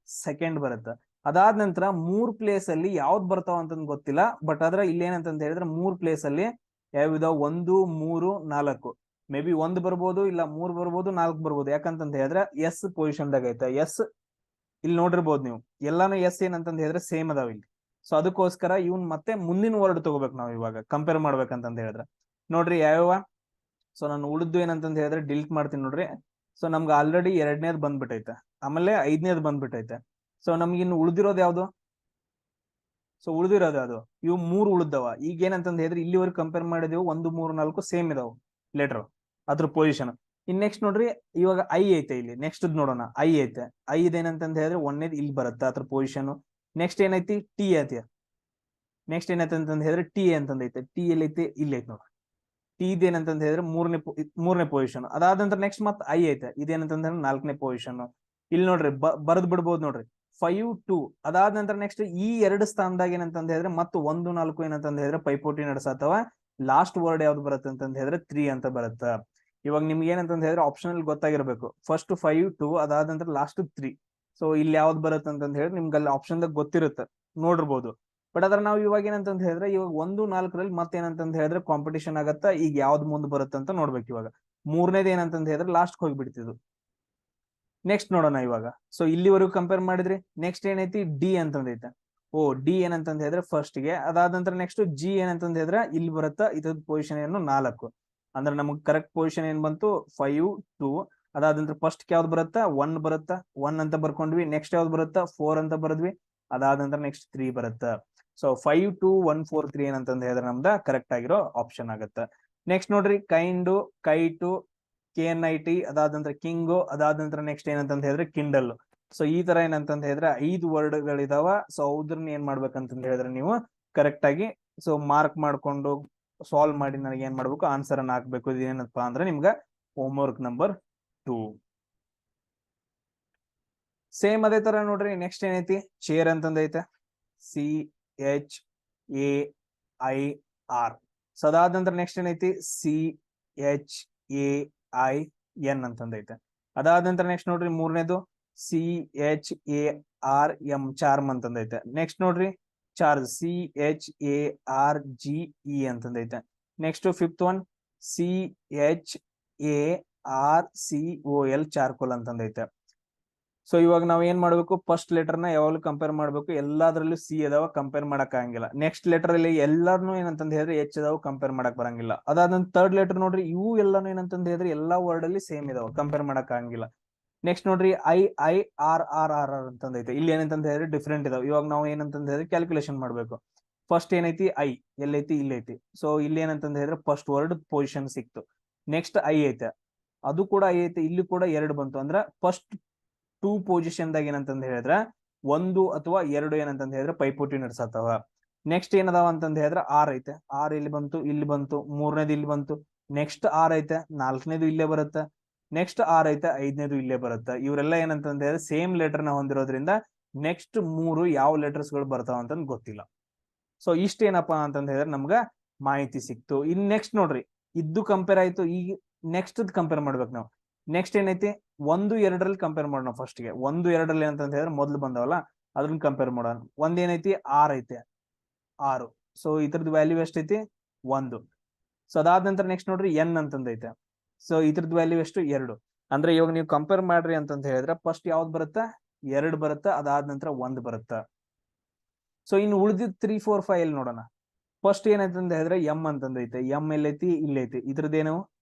ಸೆಕೆಂಡ್ ಬರುತ್ತೆ. ಅದಾದ ನಂತರ 3 ಪ್ಲೇಸ್ ಅಲ್ಲಿ ಯಾವ್ದು ಬರ್ತಾವ ಅಂತ ಗೊತ್ತಿಲ್ಲ, ಬಟ್ ಆದ್ರೆ ಇಲ್ಲಿ ಏನಂತಂದ ಹೇಳಿದ್ರೆ 3 ಪ್ಲೇಸ್ ಅಲ್ಲಿ ಯಾವ್ದಾವ 1, 3, 4 ಮೇ ಬಿ 1 ಬರ್ಬೋದು, ಇಲ್ಲ 3 ಬರ್ಬೋದು, 4 ಬರ್ಬೋದು. ಯಾಕಂತಂದ ಹೇಳಿದ್ರೆ ಎಸ್ ಪೊಸಿಷನ್ ದಾಗ ಐತೆ. ಎಸ್ ಇಲ್ಲಿ ನೋಡಿರ್ಬೋದು ನೀವು, ಎಲ್ಲಾನು ಎಸ್ ಏನಂತಂದ ಹೇಳಿದ್ರೆ ಸೇಮ್ ಅದಾವ ಇಲ್ಲಿ. ಸೊ ಅದಕ್ಕೋಸ್ಕರ ಇವ್ನ್ ಮತ್ತೆ ಮುಂದಿನ ವರ್ಡ್ ತಗೋಬೇಕು ನಾವು ಇವಾಗ ಕಂಪೇರ್ ಮಾಡ್ಬೇಕಂತಂದ ಹೇಳಿದ್ರೆ. ನೋಡ್ರಿ ಯಾವ್ಯಾವ. ಸೊ ನಾನು ಉಳಿದ್ದು ಏನಂತಂದ ಹೇಳಿದ್ರೆ ಡಿಲೀಟ್ ಮಾಡ್ತೀನಿ ನೋಡ್ರಿ. ಸೊ ನಮ್ಗೆ ಆಲ್ರೆಡಿ ಎರಡನೇದ್ ಬಂದ್ಬಿಟ್ಟೈತೆ, ಆಮೇಲೆ 5ನೇದ್ ಬಂದ್ಬಿಟ್ಟೈತೆ. ಸೊ ನಮ್ಗೆ ಇನ್ನು ಉಳಿದಿರೋದು ಯಾವ್ದು, ಸೊ ಉಳಿದಿರೋದು ಅದು ಇವು 3 ಉಳಿದವ. ಈಗ ಏನಂತಂದ ಹೇಳಿದ್ರೆ ಇಲ್ಲಿವರೆಗೆ ಕಂಪೇರ್ ಮಾಡಿದೆವು, 1, 3, 4 ಸೇಮ್ ಇದಾವ ಲೆಟರ್ ಅದ್ರ ಪೊಸಿಷನ್. ಇನ್ ನೆಕ್ಸ್ಟ್ ನೋಡ್ರಿ ಇವಾಗ ಐ ಐತೆ ಇಲ್ಲಿ. ನೆಕ್ಸ್ಟ್ ನೋಡೋಣ, ಐ ಐತೆ. ಏನಂತಂದ ಹೇಳಿದ್ರೆ ಒಂದೇದ್ ಇಲ್ಲಿ ಬರುತ್ತೆ ಅದ್ರ ಪೊಸಿಷನ್. ನೆಕ್ಸ್ಟ್ ಏನೈತಿ ಟಿ ಐತಿ. ನೆಕ್ಸ್ಟ್ ಏನೈತೆ ಅಂತಂದ ಹೇಳಿದ್ರೆ ಟಿ ಅಂತಂದೈತೆ. ಟಿ ಎಲ್ಲೈತಿ ಇಲ್ಲಿ ಐತಿ ನೋಡ್ರಿ. ಟಿ ಇದೇನಂತಂದ ಹೇಳಿದ್ರೆ ಮೂರನೇ ಪೊಸಿಷನ್. ಅದಾದ ನಂತರ ನೆಕ್ಸ್ಟ್ ಮತ್ ಐ ಐತೆ. ಇದೇನಂತಂದ ಹೇಳಿದ್ರೆ 4ನೇ ಪೊಸಿಷನ್. ಇಲ್ಲಿ ನೋಡ್ರಿ ಬರದ್ ಬಿಡ್ಬೋದು ನೋಡ್ರಿ 5, 2. ಅದಾದ ನಂತರ ನೆಕ್ಸ್ಟ್ ಈ 2 ಸ್ಥಾನದಾಗ ಏನಂತಂದ ಹೇಳಿದ್ರೆ ಮತ್ತು 1, 4 ಏನಂತಂದ ಹೇಳಿದ್ರೆ ಪೈಪೋಟಿ ನಡೆಸತ್ತವ. ಲಾಸ್ಟ್ ವರ್ಡ್ ಯಾವ್ದು ಬರುತ್ತೆ ಅಂತಂದ ಹೇಳಿದ್ರೆ 3 ಅಂತ ಬರುತ್ತ. ಇವಾಗ ನಿಮ್ಗೆ ಏನಂತಂದ ಹೇಳಿದ್ರೆ ಆಪ್ಷನ್ ಗೊತ್ತಾಗಿರ್ಬೇಕು. ಫಸ್ಟ್ 5, 2 ಅದಾದ ನಂತರ ಲಾಸ್ಟ್ 3. ಸೊ ಇಲ್ಲಿ ಯಾವ್ದು ಬರುತ್ತೆ ಅಂತಂದ ಹೇಳಿದ್ರೆ ನಿಮ್ಗೆ ಅಲ್ಲಿ ಆಪ್ಷನ್ ದಾಗ ಗೊತ್ತಿರುತ್ತೆ, ನೋಡಿರ್ಬೋದು. ಬಟ್ ಅದ್ರ ನಾವು ಇವಾಗ ಏನಂತಂದ ಹೇಳಿದ್ರೆ ಇವಾಗ 1, 4ರಲ್ಲಿ ಮತ್ತೇನಂತಂದ ಹೇಳಿದ್ರೆ ಕಾಂಪಿಟೇಷನ್ ಆಗತ್ತ. ಈಗ ಯಾವ್ದು ಮುಂದ್ ಬರುತ್ತೆ ಅಂತ ನೋಡ್ಬೇಕು. ಇವಾಗ ಮೂರನೇದು ಏನಂತಂದ ಹೇಳಿದ್ರೆ ಲಾಸ್ಟ್ ಹೋಗ್ಬಿಡ್ತಿದ್ದು. ನೆಕ್ಸ್ಟ್ ನೋಡೋಣ ಇವಾಗ. ಸೊ ಇಲ್ಲಿವರೆಗೂ ಕಂಪೇರ್ ಮಾಡಿದ್ರಿ. ನೆಕ್ಸ್ಟ್ ಏನೈತಿ ಡಿ ಅಂತಂದೈತೆ. ಡಿ ಏನಂತಂದ ಹೇಳಿದ್ರೆ ಫಸ್ಟ್ ಗೆ. ಅದಾದ ನಂತರ ನೆಕ್ಸ್ಟ್ ಜಿ ಏನಂತಂದ ಹೇಳಿದ್ರೆ ಇಲ್ಲಿ ಬರುತ್ತಾ. ಇದ್ರದ್ದು ಪೊಸಿಷನ್ ಏನು 4. ಅಂದ್ರೆ ನಮಗ್ ಕರೆಕ್ಟ್ ಪೊಸಿಷನ್ ಏನ್ ಬಂತು 5, 2. ಅದಾದ ನಂತರ ಫಸ್ಟ್ ಯಾವ್ದು ಬರುತ್ತಾ 1 ಬರುತ್ತಾ, 1 ಅಂತ ಬರ್ಕೊಂಡ್ವಿ. ನೆಕ್ಸ್ಟ್ ಯಾವ್ದು ಬರುತ್ತಾ 4 ಅಂತ ಬರದ್ವಿ. ಅದಾದ ನಂತರ ನೆಕ್ಸ್ಟ್ 3 ಬರುತ್ತಾ. ಸೊ 5, 2, 1, 4, 3 ಏನಂತಂದ ಹೇಳಿದ್ರೆ ನಮ್ದ ಕರೆಕ್ಟ್ ಆಗಿರೋ ಆಪ್ಷನ್ ಆಗುತ್ತೆ. ನೆಕ್ಸ್ಟ್ ನೋಡ್ರಿ ಕೈಂಡು, ಕೈಟು, KNIT. ಅದಾದ ನಂತರ ಕಿಂಗು. ಅದಾದ ನಂತರ ನೆಕ್ಸ್ಟ್ ಏನಂತಂದ ಹೇಳಿದ್ರೆ ಕಿಂಡಲ್. ಸೊ ಈ ತರ ಏನಂತಂದ ಹೇಳಿದ್ರೆ 5 ವರ್ಡ್ ಗಳಿದಾವ. ಸೊ ಅದ್ರನ್ನ ಏನ್ ಮಾಡ್ಬೇಕಂತಂದ ಹೇಳಿದ್ರೆ ನೀವು ಕರೆಕ್ಟ್ ಆಗಿ ಸೊ ಮಾರ್ಕ್ ಮಾಡ್ಕೊಂಡು ಸಾಲ್ವ್ ಮಾಡಿ ನನಗೆ ಏನ್ ಮಾಡ್ಬೇಕು, ಆನ್ಸರ್ ಅನ್ನ ಹಾಕ್ಬೇಕು. ಇದೇನಪ್ಪಾ ಅಂದ್ರೆ ನಿಮ್ಗ ಹೋಮ್ ವರ್ಕ್ ನಂಬರ್ 2. ಸೇಮ್ ಅದೇ ತರ ನೋಡ್ರಿ ನೆಕ್ಸ್ಟ್ ಏನೈತಿ ಚೇರ್ ಅಂತಂದೈತೆ. CHAIR. ಸೊ ಅದಾದ ನಂತರ ನೆಕ್ಸ್ಟ್ ಏನೈತಿ CHAIN ಅಂತಂದೈತೆ. ಅದಾದ ನಂತರ ನೆಕ್ಸ್ಟ್ ನೋಡ್ರಿ ಮೂರನೇದು CHARM, ಚಾರ್ಮ್ ಅಂತಂದೈತೆ. ನೆಕ್ಸ್ಟ್ ನೋಡ್ರಿ ಚಾರ್ಜ್, CHARGE ಅಂತಂದೈತೆ. Next 5th one CHARCOL, charcoal ಅಂತಂದೈತೆ. ಸೊ ಇವಾಗ ನಾವ್ ಏನ್ ಮಾಡ್ಬೇಕು, ಫಸ್ಟ್ ಲೆಟರ್ ನ ಯಾವಾಗಲೂ ಕಂಪೇರ್ ಮಾಡ್ಬೇಕು. ಎಲ್ಲಾದ್ರಲ್ಲೂ ಸಿ ಅದಾವ, ಕಂಪೇರ್ ಮಾಡಕ್ ಆಗಂಗಿಲ್ಲ. ನೆಕ್ಸ್ಟ್ ಲೆಟರ್ ಅಲ್ಲಿ ಎಲ್ಲಾರ್ನು ಏನಂತಂದ ಹೇಳಿದ್ರೆ ಎಚ್ ಅದಾವ, ಕಂಪೇರ್ ಮಾಡಕ್ ಬರಂಗಿಲ್ಲ. ಅದಾದ ಥರ್ಡ್ ಲೆಟರ್ ನೋಡ್ರಿ ಇವು ಎಲ್ಲಾನು ಏನಂತಂದ ಹೇಳಿದ್ರೆ ಎಲ್ಲಾ ವರ್ಡ್ ಅಲ್ಲಿ ಸೇಮ್ ಇದಾವ, ಕಂಪೇರ್ ಮಾಡಕ್ ಆಗಂಗಿಲ್ಲ. ನೆಕ್ಸ್ಟ್ ನೋಡ್ರಿ IIRRR ಅಂತಂದೈತೆ. ಇಲ್ಲಿ ಏನಂತಂದ ಹೇಳಿದ್ರೆ ಡಿಫ್ರೆಂಟ್ ಇದಾವ. ಇವಾಗ ನಾವು ಏನಂತಂದ ಹೇಳಿದ್ರೆ ಕ್ಯಾಲ್ಕುಲೇಷನ್ ಮಾಡ್ಬೇಕು. ಫಸ್ಟ್ ಏನೈತಿ ಐ ಎಲ್ಲೈತಿ ಇಲ್ಲೈತಿ. ಸೊ ಇಲ್ಲಿ ಏನಂತಂದ ಹೇಳಿದ್ರೆ ಫಸ್ಟ್ ವರ್ಡ್ ಪೊಸಿಷನ್ ಸಿಕ್ತು. ನೆಕ್ಸ್ಟ್ ಐ ಐತೆ, ಅದು ಕೂಡ ಐ ಐತೆ. ಇಲ್ಲಿ ಕೂಡ 2 ಬಂತು. ಅಂದ್ರೆ ಫಸ್ಟ್ 2 ಪೊಸಿಷನ್ ದಾಗ ಏನಂತಂದ ಹೇಳಿದ್ರೆ 1 ಅಥವಾ 2 ಏನಂತಂದ ಹೇಳಿದ್ರೆ ಪೈಪೋಟಿ ನಡ್ಸತ್ತವ. ನೆಕ್ಸ್ಟ್ ಏನದಾವ ಅಂತಂದ ಹೇಳಿದ್ರೆ 6 ಐತೆ. 6 ಇಲ್ಲಿ ಬಂತು, ಇಲ್ಲಿ ಬಂತು. ಮೂರನೇದು ಇಲ್ಲಿ ಬಂತು. ನೆಕ್ಸ್ಟ್ 6 ಐತೆ, 4ನೇದು ಇಲ್ಲೇ ಬರುತ್ತೆ. ನೆಕ್ಸ್ಟ್ 6 ಐತೆ, 5ನೇದು ಇಲ್ಲೇ ಬರುತ್ತೆ. ಇವರೆಲ್ಲ ಏನಂತಂದ ಹೇಳಿದ್ರೆ ಸೇಮ್ ಲೆಟರ್ ನ ಹೊಂದಿರೋದ್ರಿಂದ ನೆಕ್ಸ್ಟ್ 3 ಯಾವ ಲೆಟರ್ಸ್ ಗಳು ಬರ್ತಾವ ಅಂತ ಗೊತ್ತಿಲ್ಲ. ಸೊ ಇಷ್ಟೇನಪ್ಪಾ ಅಂತಂದ ಹೇಳಿದ್ರೆ ನಮ್ಗ ಮಾಹಿತಿ ಸಿಕ್ತು. ಇನ್ ನೆಕ್ಸ್ಟ್ ನೋಡ್ರಿ, ಇದ್ದು ಕಂಪೇರ್ ಆಯ್ತು. ಈಗ ನೆಕ್ಸ್ಟ್ ಕಂಪೇರ್ ಮಾಡ್ಬೇಕು ನಾವು. ನೆಕ್ಸ್ಟ್ ಏನೈತಿ, 1, 2ರಲ್ಲಿ ಕಂಪೇರ್ ಮಾಡೋಣ. ಫಸ್ಟ್ ಗೆ 1, 2ರಲ್ಲಿ ಅಂತ ಹೇಳಿದ್ರೆ ಮೊದ್ಲು ಬಂದವಲ್ಲ, ಅದ್ರನ್ನ ಕಂಪೇರ್ ಮಾಡೋಣ. ಒಂದ್ ಏನೈತಿ, 6 ಐತೆ, 6. ಸೊ ಇದ್ರದ್ದು ವ್ಯಾಲ್ಯೂ ಎಷ್ಟೈತಿ, 1. ಸೊ ಅದಾದ ನಂತರ ನೆಕ್ಸ್ಟ್ ನೋಡ್ರಿ ಎನ್ ಅಂತಂದೈತೆ. ಸೊ ಇದ್ರದ್ದು ವ್ಯಾಲ್ಯೂ ಎಷ್ಟು, 2. ಅಂದ್ರೆ ಇವಾಗ ನೀವು ಕಂಪೇರ್ ಮಾಡ್ರಿ ಅಂತಂತ ಹೇಳಿದ್ರೆ ಫಸ್ಟ್ ಯಾವ್ದು ಬರುತ್ತಾ, 2 ಬರುತ್ತಾ, ಅದಾದ ನಂತರ 1 ಬರುತ್ತಾ. ಸೊ ಇನ್ನು ಉಳಿದಿದ್ 3, 4, 5 ಅಲ್ಲಿ ನೋಡೋಣ. ಫಸ್ಟ್ ಏನಂತಂದ ಹೇಳಿದ್ರೆ ಎಂ ಅಂತಂದೈತೆ. ಎಂ ಎಲ್ಲೈತಿ, ಇಲ್ಲೈತಿ. ಇದ್ರದ್ದೇನು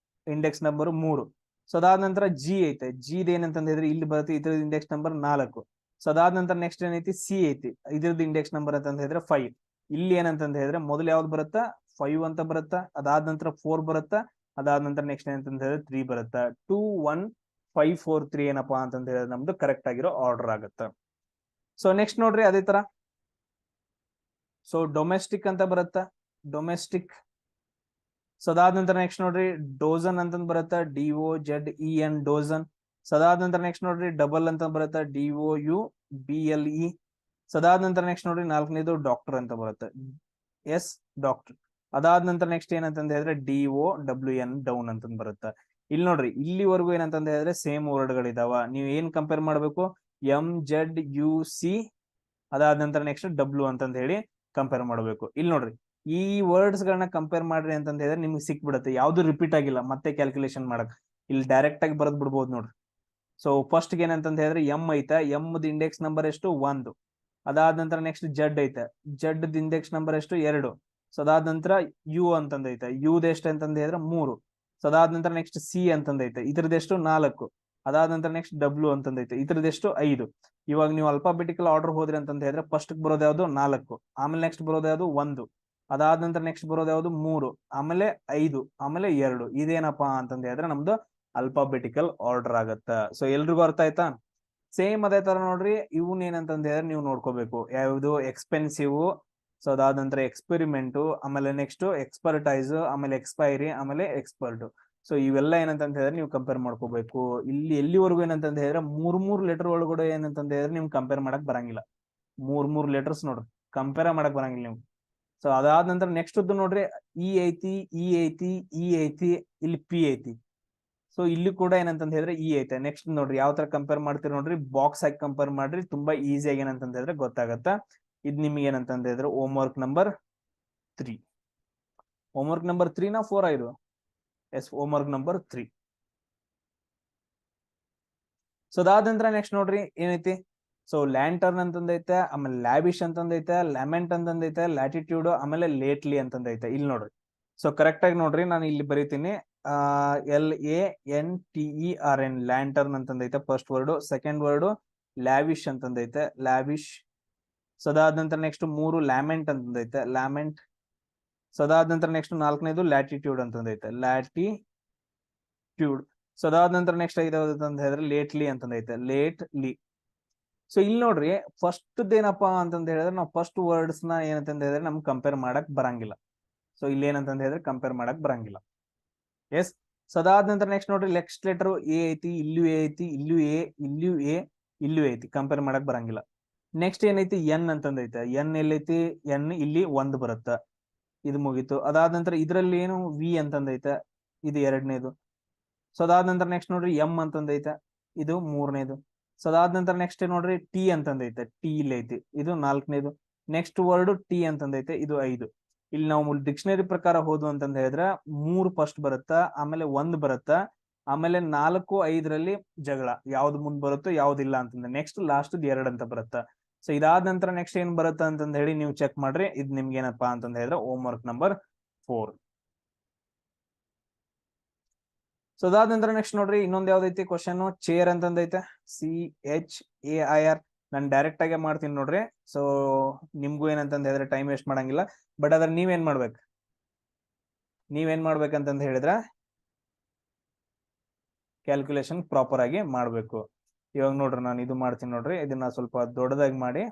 ಇಂಡೆಕ್ಸ್ ನಂಬರ್ 3. ಸೊ ಅದಾದ ನಂತರ ಜಿ ಐತೆ. ಜಿದ್ ಏನಂತಂದ ಹೇಳಿದ್ರೆ ಇಲ್ಲಿ ಬರುತ್ತೆ, ಇದ್ರದ್ದು ಇಂಡೆಕ್ಸ್ ನಂಬರ್ 4. ಸೊ ಅದಾದ ನಂತರ ನೆಕ್ಸ್ಟ್ ಏನೈತಿ, ಸಿ ಐತಿ. ಇದ್ರದ್ದು ಇಂಡೆಕ್ಸ್ ನಂಬರ್ ಅಂತ ಹೇಳಿದ್ರೆ 5. ಇಲ್ಲಿ ಏನಂತಂದ ಹೇಳಿದ್ರೆ ಮೊದಲು ಯಾವ್ದು ಬರುತ್ತಾ, 5 ಅಂತ ಬರುತ್ತಾ, ಅದಾದ ನಂತರ 4 ಬರುತ್ತಾ, ಅದಾದ ನಂತರ ನೆಕ್ಸ್ಟ್ ಏನಂತಂದ ಹೇಳಿದ್ರೆ 3 ಬರುತ್ತಾ. 2, 1, 5, 4, 3 ಏನಪ್ಪಾ ಅಂತಂದ ಹೇಳಿದ್ರೆ ನಮ್ದು ಕರೆಕ್ಟ್ ಆಗಿರೋ ಆರ್ಡರ್ ಆಗುತ್ತೆ. ಸೊ ನೆಕ್ಸ್ಟ್ ನೋಡ್ರಿ ಅದೇ ತರ. ಸೊ ಡೊಮೆಸ್ಟಿಕ್ ಅಂತ ಬರುತ್ತಾ, ಡೊಮೆಸ್ಟಿಕ್. ಸೊ ಅದಾದ ನಂತರ ನೆಕ್ಸ್ಟ್ ನೋಡ್ರಿ ಡೋಸನ್ ಅಂತಂದ್ ಬರುತ್ತಾ, DOZEN ಡೋಸನ್. ಸೊ ಅದಾದ ನಂತರ ನೆಕ್ಸ್ಟ್ ನೋಡ್ರಿ ಡಬಲ್ ಅಂತ ಬರುತ್ತಾ, DOUBLE. ಸೊ ಅದಾದ ನಂತರ ನೆಕ್ಸ್ಟ್ ನೋಡ್ರಿ 4ನೇದು ಡಾಕ್ಟರ್ ಅಂತ ಬರುತ್ತೆ, ಎಸ್ ಡಾಕ್ಟರ್. ಅದಾದ ನಂತರ ನೆಕ್ಸ್ಟ್ ಏನಂತಂದ ಹೇಳಿದ್ರೆ DOWN ಡೌನ್ ಅಂತಂದ್ ಬರುತ್ತೆ. ಇಲ್ಲಿ ನೋಡ್ರಿ ಇಲ್ಲಿವರೆಗೂ ಏನಂತಂದ ಹೇಳಿದ್ರೆ ಸೇಮ್ ವರ್ಡ್ ಗಳಿದಾವ. ನೀವು ಏನ್ ಕಂಪೇರ್ ಮಾಡ್ಬೇಕು, MZUC, ಅದಾದ ನಂತರ ನೆಕ್ಸ್ಟ್ ಡಬ್ಲ್ಯೂ ಅಂತಂದ ಹೇಳಿ ಕಂಪೇರ್ ಮಾಡಬೇಕು. ಇಲ್ಲಿ ನೋಡ್ರಿ ಈ ವರ್ಡ್ಸ್ ಗಳನ್ನ ಕಂಪೇರ್ ಮಾಡ್ರಿ ಅಂತಂದ ಹೇಳಿದ್ರೆ ನಿಮ್ಗೆ ಸಿಕ್ಬಿಡುತ್ತೆ. ಯಾವ್ದು ರಿಪೀಟ್ ಆಗಿಲ್ಲ ಮತ್ತೆ ಕ್ಯಾಲ್ಕುಲೇಷನ್ ಮಾಡಕ್. ಇಲ್ಲಿ ಡೈರೆಕ್ಟ್ ಆಗಿ ಬರದ್ ಬಿಡ್ಬೋದು ನೋಡ್ರಿ. ಸೊ ಫಸ್ಟ್ ಏನಂತಂದ ಹೇಳಿದ್ರೆ ಎಂ ಐತೆ. ಎಮ್ದ್ ಇಂಡೆಕ್ಸ್ ನಂಬರ್ ಎಷ್ಟು, 1. ಅದಾದ ನಂತರ ನೆಕ್ಸ್ಟ್ ಜಡ್ ಐತೆ. ಜಡ್ ಇಂಡೆಕ್ಸ್ ನಂಬರ್ ಎಷ್ಟು, 2. ಸೊ ಅದಾದ ನಂತರ ಯು ಅಂತಂದೈತೆ. ಯುದ್ ಎಷ್ಟು ಅಂತಂದ ಹೇಳಿದ್ರೆ 3. ಸೊ ಅದಾದ ನಂತರ ನೆಕ್ಸ್ಟ್ ಸಿ ಅಂತಂದೈತೆ. ಇದ್ರದೆಷ್ಟು 4. ಅದಾದ ನಂತರ ನೆಕ್ಸ್ಟ್ ಡಬ್ಲ್ಯೂ ಅಂತಂದೈತೆ. ಇದ್ರದೆಷ್ಟು 5. ಇವಾಗ ನೀವು ಅಲ್ಫಾಬೆಟಿಕಲ್ ಆರ್ಡರ್ ಹೋದ್ರಿ ಅಂತಂದ ಹೇಳಿದ್ರೆ ಫಸ್ಟ್ ಬರೋದು ಯಾವ್ದು 4, ಆಮೇಲೆ ನೆಕ್ಸ್ಟ್ ಬರೋದು ಯಾವ್ದು 1, ಅದಾದ ನಂತರ ನೆಕ್ಸ್ಟ್ ಬರೋದು ಯಾವ್ದು 3, ಆಮೇಲೆ 5, ಆಮೇಲೆ 2. ಇದೇನಪ್ಪಾ ಅಂತಂದ ಹೇಳಿದ್ರೆ ನಮ್ದು ಅಲ್ಫಾಬೆಟಿಕಲ್ ಆರ್ಡರ್ ಆಗತ್ತ. ಸೊ ಎಲ್ರಿಗೂ ಅರ್ಥ ಆಯ್ತಾ. ಸೇಮ್ ಅದೇ ತರ ನೋಡ್ರಿ ಇವನ್ ಏನಂತಂದ ಹೇಳಿದ್ರೆ ನೀವು ನೋಡ್ಕೋಬೇಕು, ಯಾವ್ದು ಎಕ್ಸ್ಪೆನ್ಸಿವ್. ಸೊ ಅದಾದ ನಂತರ ಎಕ್ಸ್ಪೆರಿಮೆಂಟ್, ಆಮೇಲೆ ನೆಕ್ಸ್ಟ್ ಎಕ್ಸ್ಪರ್ಟೈಸ್, ಆಮೇಲೆ ಎಕ್ಸ್ಪೈರಿ, ಆಮೇಲೆ ಎಕ್ಸ್ಪರ್ಟ್. ಸೊ ಇವೆಲ್ಲ ಏನಂತಂತ ಹೇಳಿದ್ರೆ ನೀವು ಕಂಪೇರ್ ಮಾಡ್ಕೋಬೇಕು. ಇಲ್ಲಿ ಎಲ್ಲಿವರೆಗೂ ಏನಂತಂದ ಹೇಳಿದ್ರೆ 3 ಲೆಟರ್ ಒಳಗಡೆ ಏನಂತಂದ ಹೇಳಿದ್ರೆ ನೀವು ಕಂಪೇರ್ ಮಾಡಕ್ ಬರಂಗಿಲ್ಲ. 3 ಲೆಟರ್ಸ್ ನೋಡ್ರಿ, ಕಂಪೇರ್ ಮಾಡಕ್ ಬರಂಗಿಲ್ಲ ನೀವು. ಸೊ ಅದಾದ ನಂತರ ನೆಕ್ಸ್ಟ್ ನೋಡ್ರಿ ಇ ಐತಿ, ಇ ಐತಿ, ಇ ಐತಿ, ಇಲ್ಲಿ ಪಿ ಐತಿ. ಸೊ ಇಲ್ಲಿ ಕೂಡ ಏನಂತಂದ ಹೇಳಿದ್ರೆ ಇ ಐತೆ. ನೆಕ್ಸ್ಟ್ ನೋಡ್ರಿ ಯಾವ ತರ ಕಂಪೇರ್ ಮಾಡ್ತೀರಿ ನೋಡ್ರಿ, ಬಾಕ್ಸ್ ಆಗಿ ಕಂಪೇರ್ ಮಾಡ್ರಿ. ತುಂಬಾ ಈಸಿಯಾಗಿ ಏನಂತಂದ ಹೇಳಿದ್ರೆ ಗೊತ್ತಾಗತ್ತ. ಇದ್ ನಿಮ್ಗೆ ಏನಂತಂದ ಹೇಳಿದ್ರೆ homework number 3. Homework number 3 ನಾ 4 ಇದು, yes homework number 3. So ಅದಾದ ನಂತರ ನೆಕ್ಸ್ಟ್ ನೋಡ್ರಿ ಏನೈತಿ, ಸೊ ಲ್ಯಾಂಟರ್ನ್ ಅಂತಂದೈತೆ, ಆಮೇಲೆ ಲ್ಯಾವಿಶ್ ಅಂತಂದೈತೆ, ಲ್ಯಾಮೆಂಟ್ ಅಂತಂದೈತೆ, ಲ್ಯಾಟಿಟ್ಯೂಡ್, ಆಮೇಲೆ ಲೇಟ್ಲಿ ಅಂತಂದೈತೆ. ಇಲ್ಲಿ ನೋಡ್ರಿ ಸೊ ಕರೆಕ್ಟ್ ಆಗಿ ನೋಡ್ರಿ, ನಾನು ಇಲ್ಲಿ ಬರೀತೀನಿ LANTERN ಲ್ಯಾಂಟರ್ನ್ ಅಂತಂದೈತೆ first word. Second word lavish ಅಂತಂದೈತೆ, ಲ್ಯಾವಿಶ್. ಸೊ ಅದಾದ ನಂತರ ನೆಕ್ಸ್ಟ್ 3 ಲ್ಯಾಮೆಂಟ್ ಅಂತಂದೈತೆ, ಲ್ಯಾಮೆಂಟ್. ಸೊ ಅದಾದ ನಂತರ ನೆಕ್ಸ್ಟ್ 4ನೇದು ಲ್ಯಾಟಿಟ್ಯೂಡ್ ಅಂತಂದೈತೆ, ಲ್ಯಾಟಿಟ್ಯೂಡ್. ಸೊ ಅದಾದ ನಂತರ ನೆಕ್ಸ್ಟ್ ಅಂತ ಹೇಳಿದ್ರೆ ಲೇಟ್ಲಿ ಅಂತಂದೈತೆ, ಲೇಟ್ಲಿ. ಸೊ ಇಲ್ಲಿ ನೋಡ್ರಿ ಫಸ್ಟ್ ಏನಪ್ಪಾ ಅಂತಂದ ಹೇಳಿದ್ರೆ ನಾವು ಫಸ್ಟ್ ವರ್ಡ್ಸ್ ನ ಏನಂತಂದ ಹೇಳಿದ್ರೆ ನಮ್ಗೆ ಕಂಪೇರ್ ಮಾಡಕ್ ಬರಂಗಿಲ್ಲ. ಸೊ ಇಲ್ಲಿ ಏನಂತಂದ ಹೇಳಿದ್ರೆ ಕಂಪೇರ್ ಮಾಡಕ್ ಬರಂಗಿಲ್ಲ, ಎಸ್. ಸೊ ಅದಾದ ನಂತರ ನೆಕ್ಸ್ಟ್ ನೋಡ್ರಿ ನೆಕ್ಸ್ಟ್ ಲೆಟರ್ ಎ ಐತಿ, ಇಲ್ಲೂ ಎ ಐತಿ, ಇಲ್ಲೂ ಎ, ಇಲ್ಲೂ ಎ, ಇಲ್ಲೂ ಐತಿ, ಕಂಪೇರ್ ಮಾಡಕ್ ಬರಂಗಿಲ್ಲ. ನೆಕ್ಸ್ಟ್ ಏನೈತಿ ಎನ್ ಅಂತಂದೈತೆ. ಎನ್ ಎಲ್ಲೈತಿ, ಎನ್ ಇಲ್ಲಿ 1 ಬರುತ್ತ, ಇದು ಮುಗೀತು. ಅದಾದ ನಂತರ ಇದ್ರಲ್ಲಿ ಏನು ವಿ ಅಂತಂದೈತೆ, ಇದು 2ನೇದು. ಸೊ ಅದಾದ ನಂತರ ನೆಕ್ಸ್ಟ್ ನೋಡ್ರಿ ಎಂ ಅಂತಂದೈತೆ, ಇದು 3ನೇದು. ಸೊ ಅದಾದ ನಂತರ ನೆಕ್ಸ್ಟ್ ನೋಡ್ರಿ ಟಿ ಅಂತಂದೈತೆ, ಟಿ ಇಲ್ಲಿ ಐತಿ, ಇದು 4ನೇದು. ನೆಕ್ಸ್ಟ್ ವರ್ಡ್ ಟಿ ಅಂತಂದೈತೆ, ಇದು 5. ಇಲ್ಲಿ ನಾವು ಡಿಕ್ಷನರಿ ಪ್ರಕಾರ ಹೋದ್ವು ಅಂತಂದ ಹೇಳಿದ್ರೆ 3 ಫಸ್ಟ್ ಬರುತ್ತಾ, ಆಮೇಲೆ 1 ಬರುತ್ತಾ, ಆಮೇಲೆ 4, 5ರಲ್ಲಿ ಜಗಳ, ಯಾವ್ದು ಮುಂದ್ ಬರುತ್ತೋ ಯಾವ್ದಿಲ್ಲ ಅಂತಂದ್ರೆ ನೆಕ್ಸ್ಟ್ ಲಾಸ್ಟ್ 2 ಅಂತ ಬರುತ್ತಾ. ಸೊ ಇದಾದ ನಂತರ ನೆಕ್ಸ್ಟ್ ಏನ್ ಬರುತ್ತಾ ಅಂತಂದ ಹೇಳಿ ನೀವು ಚೆಕ್ ಮಾಡ್ರಿ. ಇದು ನಿಮ್ಗೆ ಏನಪ್ಪಾ ಅಂತಂದ ಹೇಳಿದ್ರೆ ಹೋಮ್ ವರ್ಕ್ ನಂಬರ್ 4. ಸೊ ಅದಾದ ನಂತರ ನೆಕ್ಸ್ಟ್ ನೋಡ್ರಿ ಇನ್ನೊಂದ್ ಯಾವ್ದೈತಿ ಕ್ವಶನ್, ಚೇರ್ ಅಂತಂದೈತೆ, CHAIR. ನಾನು ಡೈರೆಕ್ಟ್ ಆಗಿ ಮಾಡ್ತೀನಿ ನೋಡ್ರಿ. ಸೊ ನಿಮ್ಗೂ ಏನಂತಂದ ಹೇಳಿದ್ರೆ ಟೈಮ್ ವೇಸ್ಟ್ ಮಾಡಂಗಿಲ್ಲ. ಬಟ್ ಅದ್ರ ನೀವೇನ್ ಮಾಡ್ಬೇಕಂತಂದ ಹೇಳಿದ್ರೆ ಕ್ಯಾಲ್ಕುಲೇಷನ್ ಪ್ರಾಪರ್ ಆಗಿ ಮಾಡ್ಬೇಕು. ಇವಾಗ ನೋಡ್ರಿ ನಾನು ಇದು ಮಾಡ್ತೀನಿ ನೋಡ್ರಿ, ಇದನ್ನ ಸ್ವಲ್ಪ ದೊಡ್ಡದಾಗಿ ಮಾಡಿ.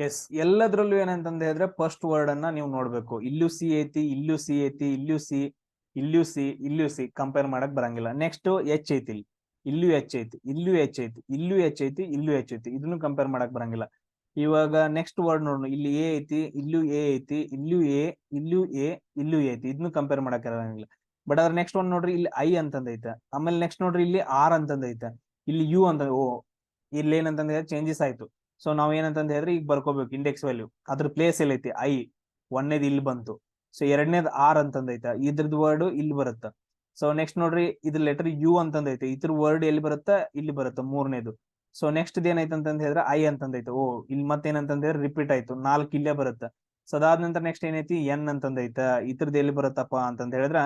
ಎಸ್, ಎಲ್ಲದ್ರಲ್ಲೂ ಏನಂತಂದ ಹೇಳಿದ್ರೆ ಫಸ್ಟ್ ವರ್ಡ್ ಅನ್ನ ನೀವು ನೋಡ್ಬೇಕು. ಇಲ್ಲೂ ಸಿ ಐತಿ, ಇಲ್ಲೂ ಸಿ ಐತಿ, ಇಲ್ಲೂ ಸಿ, ಇಲ್ಲೂ ಸಿ, ಇಲ್ಲೂ ಸಿ, ಕಂಪೇರ್ ಮಾಡಕ್ ಬರಂಗಿಲ್ಲ. ನೆಕ್ಸ್ಟ್ ಎಚ್ ಐತಿ, ಇಲ್ಲೂ ಎಚ್ ಐತಿ, ಇಲ್ಲೂ ಎಚ್ ಐತಿ, ಇಲ್ಲೂ ಎಚ್ ಐತಿ, ಇಲ್ಲೂ ಎಚ್ ಐತಿ, ಇದನ್ನು ಕಂಪೇರ್ ಮಾಡಕ್ ಬರಂಗಿಲ್ಲ. ಇವಾಗ ನೆಕ್ಸ್ಟ್ ವರ್ಡ್ ನೋಡೋಣ. ಇಲ್ಲಿ ಎ ಐತಿ, ಇಲ್ಲೂ ಎ ಐತಿ, ಇಲ್ಲೂ ಎ, ಇಲ್ಲೂ ಎ, ಇಲ್ಲೂ ಎ ಐತಿ, ಇದನ್ನು ಕಂಪೇರ್ ಮಾಡಕ್ ಬರಂಗಿಲ್ಲ. ಬಟ್ ಅದ್ರ ನೆಕ್ಸ್ಟ್ ಒಂದ್ ನೋಡ್ರಿ, ಇಲ್ಲಿ ಐ ಅಂತಂದ ಐತೆ. ಆಮೇಲೆ ನೆಕ್ಸ್ಟ್ ನೋಡ್ರಿ, ಇಲ್ಲಿ ಆರ್ ಅಂತಂದ ಐತೆ, ಇಲ್ಲಿ ಯು ಅಂತ. ಓ, ಇಲ್ಲಿ ಏನಂತಂದ್ರೆ ಚೇಂಜಸ್ ಆಯ್ತು. ಸೊ ನಾವ್ ಏನಂತಂದ ಹೇಳಿದ್ರೆ ಈಗ ಬರ್ಕೋಬೇಕು ಇಂಡೆಕ್ಸ್ ವ್ಯಾಲ್ಯೂ. ಅದ್ರ ಪ್ಲೇಸ್ ಎಲ್ಲ ಐತಿ, ಐ ಒಂದೇದ್ ಇಲ್ಲಿ ಬಂತು. ಸೊ ಎರಡನೇದ್ ಆರ್ ಅಂತಂದೈತೆ, ಇದ್ರದ್ ವರ್ಡ್ ಇಲ್ಲಿ ಬರುತ್ತ. ಸೊ ನೆಕ್ಸ್ಟ್ ನೋಡ್ರಿ, ಇದ್ರ ಲೆಟರ್ ಯು ಅಂತಂದೈತೆ, ಇದ್ರ ವರ್ಡ್ ಎಲ್ಲಿ ಬರುತ್ತ, ಇಲ್ಲಿ ಬರುತ್ತ ಮೂರನೇದು. ಸೊ ನೆಕ್ಸ್ಟ್ ಏನೈತೆ ಅಂತಂದ ಹೇಳಿದ್ರೆ ಐ ಅಂತಂದೈತೆ. ಓ, ಇಲ್ಲಿ ಮತ್ತೇನಂತಂದ ಹೇಳಿದ್ರೆ ರಿಪೀಟ್ ಆಯ್ತು, 4 ಇಲ್ಲೇ ಬರುತ್ತ. ಸೊ ಅದಾದ ನಂತರ ನೆಕ್ಸ್ಟ್ ಏನೈತಿ, ಎನ್ ಅಂತಂದೈತ, ಇದ್ರದ್ದು ಎಲ್ಲಿ ಬರುತ್ತಪ್ಪ ಅಂತಂದ ಹೇಳಿದ್ರ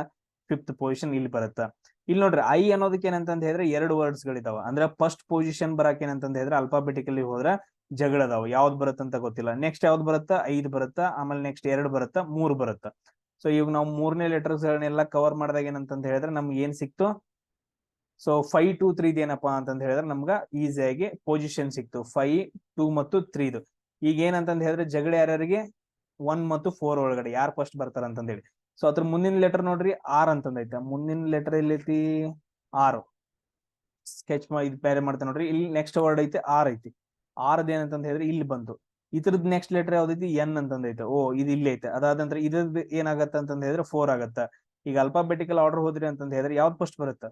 5th ಪೊಸಿಷನ್ ಇಲ್ಲಿ ಬರುತ್ತ. ಇಲ್ಲಿ ನೋಡ್ರಿ, ಐ ಅನ್ನೋದಕ್ಕೆ ಏನಂತಂದ ಹೇಳಿದ್ರೆ 2 ವರ್ಡ್ಸ್ ಗಳಿದಾವ. ಅಂದ್ರೆ ಫಸ್ಟ್ ಪೊಸಿಷನ್ ಬರಾಕ್ ಏನಂತಂದ ಹೇಳಿದ್ರೆ ಅಲ್ಫಾಬೆಟಿಕಲಿ ಹೋದ್ರ ಜಗಳದಾವ, ಯಾವ್ದು ಬರುತ್ತಂತ ಗೊತ್ತಿಲ್ಲ. ನೆಕ್ಸ್ಟ್ ಯಾವ್ದು ಬರುತ್ತಾ, 5 ಬರುತ್ತಾ, ಆಮೇಲೆ ನೆಕ್ಸ್ಟ್ 2 ಬರುತ್ತಾ, 3 ಬರುತ್ತಾ. ಸೊ ಇವಾಗ ನಾವು 3ನೇ ಲೆಟರ್ಸ್ ಗಳನ್ನೆಲ್ಲ ಕವರ್ ಮಾಡಿದಾಗ ಏನಂತಂದ ಹೇಳಿದ್ರೆ ನಮ್ಗೆ ಏನ್ ಸಿಕ್ತು, ಸೊ 5, 2, 3 ಏನಪ್ಪಾ ಅಂತಂದ ಹೇಳಿದ್ರೆ ನಮ್ಗ ಈಸಿಯಾಗಿ ಪೊಸಿಷನ್ ಸಿಕ್ತು, 5, 2 ಮತ್ತು 3. ಈಗ ಏನಂತಂದ ಹೇಳಿದ್ರೆ ಜಗಳ ಯಾರ್ಯಾರಿಗೆ 1 ಮತ್ತು 4 ಒಳಗಡೆ ಯಾರು ಫಸ್ಟ್ ಬರ್ತಾರ ಅಂತಂದ ಹೇಳಿ. ಸೊ ಅದ್ರ ಮುಂದಿನ ಲೆಟರ್ ನೋಡ್ರಿ, ಆರ್ ಅಂತಂದೈತೆ. ಮುಂದಿನ ಲೆಟರ್ ಎಲ್ಲೈತಿ, ಆರು. ಸ್ಕೆಚ್ ಇದು ಬೇರೆ ಮಾಡ್ತಾ ನೋಡ್ರಿ, ಇಲ್ಲಿ ನೆಕ್ಸ್ಟ್ ವರ್ಡ್ ಐತಿ, ಆರ್ ಐತಿ. ಆರ್ದ ಏನಂತಂದ ಹೇಳಿದ್ರೆ ಇಲ್ಲಿ ಬಂತು. ಇದ್ರದ್ ನೆಕ್ಸ್ಟ್ ಲೆಟರ್ ಯಾವ್ದೈತಿ, ಎನ್ ಅಂತಂದೈತೆ. ಓ, ಇದು ಇಲ್ಲಿ ಐತೆ. ಅದಾದ ನಂತರ ಇದ್ರದ್ದು ಏನಾಗತ್ತ ಅಂತಂದ ಹೇಳಿದ್ರೆ 4 ಆಗತ್ತ. ಈಗ ಅಲ್ಫಾಬೆಟಿಕಲ್ ಆರ್ಡರ್ ಹೋದ್ರಿ ಅಂತಂದ ಹೇಳಿದ್ರೆ ಯಾವ್ದು ಫಸ್ಟ್ ಬರುತ್ತ,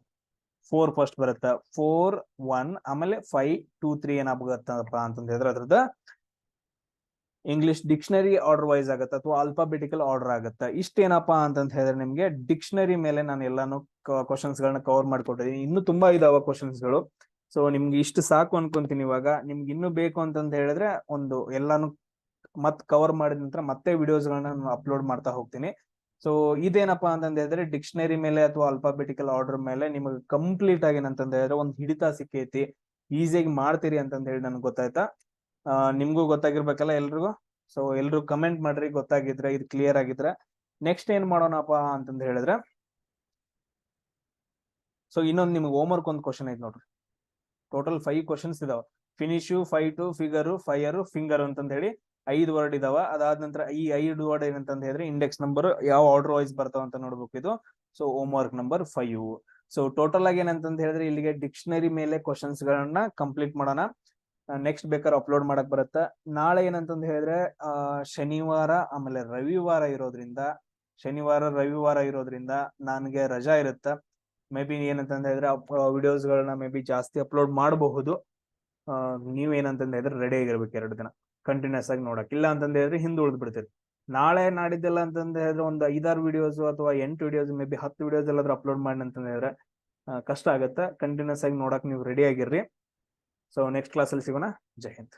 4 ಫಸ್ಟ್ ಬರುತ್ತ. 4, 1, ಆಮೇಲೆ 5, 2, 3 ಏನಾಗತ್ತಪ್ಪ ಅಂತಂದ ಹೇಳಿದ್ರೆ ಅದ್ರದ್ದು ಇಂಗ್ಲಿಷ್ ಡಿಕ್ಷನರಿ ಆರ್ಡರ್ ವೈಸ್ ಆಗತ್ತ ಅಥವಾ ಅಲ್ಫಾಬೆಟಿಕಲ್ ಆರ್ಡರ್ ಆಗತ್ತ. ಇಷ್ಟೇನಪ್ಪಾ ಅಂತಂತ ಹೇಳಿದ್ರೆ ನಿಮ್ಗೆ ಡಿಕ್ಷನರಿ ಮೇಲೆ ನಾನು ಎಲ್ಲಾನು ಕ್ವಶನ್ಸ್ ಗಳನ್ನ ಕವರ್ ಮಾಡ್ಕೊಟ್ಟಿದ್ದೀನಿ. ಇನ್ನು ತುಂಬಾ ಇದಾವ ಕ್ವಶನ್ಸ್ ಗಳು. ಸೊ ನಿಮ್ಗೆ ಇಷ್ಟು ಸಾಕು ಅನ್ಕೊಂತೀನಿ. ಇವಾಗ ನಿಮ್ಗೆ ಇನ್ನೂ ಬೇಕು ಅಂತಂತ ಹೇಳಿದ್ರೆ ಒಂದು ಎಲ್ಲಾನು ಮತ್ ಕವರ್ ಮಾಡಿದ ನಂತರ ಮತ್ತೆ ವಿಡಿಯೋಸ್ ಗಳನ್ನ ನಾನು ಅಪ್ಲೋಡ್ ಮಾಡ್ತಾ ಹೋಗ್ತೀನಿ. ಸೊ ಇದೇನಪ್ಪಾ ಅಂತಂದ ಹೇಳಿದ್ರೆ ಡಿಕ್ಷನರಿ ಮೇಲೆ ಅಥವಾ ಅಲ್ಫಾಬೆಟಿಕಲ್ ಆರ್ಡರ್ ಮೇಲೆ ನಿಮಗೆ ಕಂಪ್ಲೀಟ್ ಆಗಿ ಏನಂತಂದ ಹೇಳಿದ್ರೆ ಒಂದು ಹಿಡಿತ ಸಿಕ್ಕೈತಿ, ಈಸಿಯಾಗಿ ಮಾಡ್ತೀರಿ ಅಂತಂದ ಹೇಳಿ ನನ್ಗೆ ಗೊತ್ತಾಯ್ತಾ. ನಿಮ್ಗೂ ಗೊತ್ತಾಗಿರ್ಬೇಕಲ್ಲ ಎಲ್ರಿಗೂ. ಸೊ ಎಲ್ರು ಕಮೆಂಟ್ ಮಾಡ್ರಿ ಗೊತ್ತಾಗಿದ್ರೆ, ಇದು ಕ್ಲಿಯರ್ ಆಗಿದ್ರೆ. ನೆಕ್ಸ್ಟ್ ಏನ್ ಮಾಡೋಣಪ್ಪ ಅಂತಂದ ಹೇಳಿದ್ರೆ, ಸೊ ಇನ್ನೊಂದು ನಿಮ್ಗೆ ಹೋಮ್ ವರ್ಕ್ ಒಂದು ಕ್ವಶನ್ ಐತೆ ನೋಡ್ರಿ. ಟೋಟಲ್ 5 ಕ್ವಶನ್ಸ್ ಇದಾವ. Finish, fight, figure, fire, finger ಅಂತಂದ ಹೇಳಿ 5 ವರ್ಡ್ ಇದಾವ. ಅದಾದ ನಂತರ ಈ 5 ವರ್ಡ್ ಏನಂತಂದ ಹೇಳಿದ್ರೆ ಇಂಡೆಕ್ಸ್ ನಂಬರ್ ಯಾವ ಆರ್ಡರ್ ವೈಸ್ ಬರ್ತಾವ ಅಂತ ನೋಡ್ಬೇಕು ಇದು. So home work number 5. So total ಆಗಿ ಏನಂತಂದ ಹೇಳಿದ್ರೆ ಇಲ್ಲಿಗೆ ಡಿಕ್ಷನರಿ ಮೇಲೆ ಕ್ವಶನ್ಸ್ ಗಳನ್ನ ಕಂಪ್ಲೀಟ್ ಮಾಡೋಣ. ನೆಕ್ಸ್ಟ್ ಬೇಕಾದ್ರೆ ಅಪ್ಲೋಡ್ ಮಾಡಕ್ ಬರುತ್ತಾ. ನಾಳೆ ಏನಂತಂದ ಹೇಳಿದ್ರೆ ಶನಿವಾರ ಆಮೇಲೆ ರವಿವಾರ ಇರೋದ್ರಿಂದ, ನನಗೆ ರಜಾ ಇರುತ್ತ. ಮೇ ಬಿ ಏನಂತಂದ ಹೇಳಿದ್ರೆ ವಿಡಿಯೋಸ್ ಗಳನ್ನ ಮೇ ಬಿ ಜಾಸ್ತಿ ಅಪ್ಲೋಡ್ ಮಾಡಬಹುದು. ನೀವ್ ಏನಂತಂದ ಹೇಳಿದ್ರೆ ರೆಡಿ ಆಗಿರ್ಬೇಕು 2 ದಿನ ಕಂಟಿನ್ಯೂಸ್ ಆಗಿ ನೋಡಕ್. ಇಲ್ಲ ಅಂತಂದ ಹೇಳಿದ್ರೆ ಹಿಂದೆ ಉಳಿದ್ ಬಿಡ್ತೀರಿ. ನಾಳೆ ನಾಡಿದ್ದೆಲ್ಲ ಅಂತಂದ ಹೇಳಿದ್ರೆ ಒಂದು 5-6 ವಿಡಿಯೋಸ್ ಅಥವಾ 8 ವಿಡಿಯೋಸ್, ಮೇ ಬಿ 10 ವಿಡಿಯೋಸ್ ಎಲ್ಲಾದ್ರೂ ಅಪ್ಲೋಡ್ ಮಾಡಿ ಅಂತಂದ ಹೇಳಿದ್ರೆ ಕಷ್ಟ ಆಗತ್ತೆ. ಕಂಟಿನ್ಯೂಸ್ ಆಗಿ ನೋಡಕ್ ನೀವು ರೆಡಿ ಆಗಿರ್ರಿ. ಸೊ ನೆಕ್ಸ್ಟ್ ಕ್ಲಾಸಲ್ಲಿ ಸಿಗೋಣ. ಜೈ ಹಿಂದ್.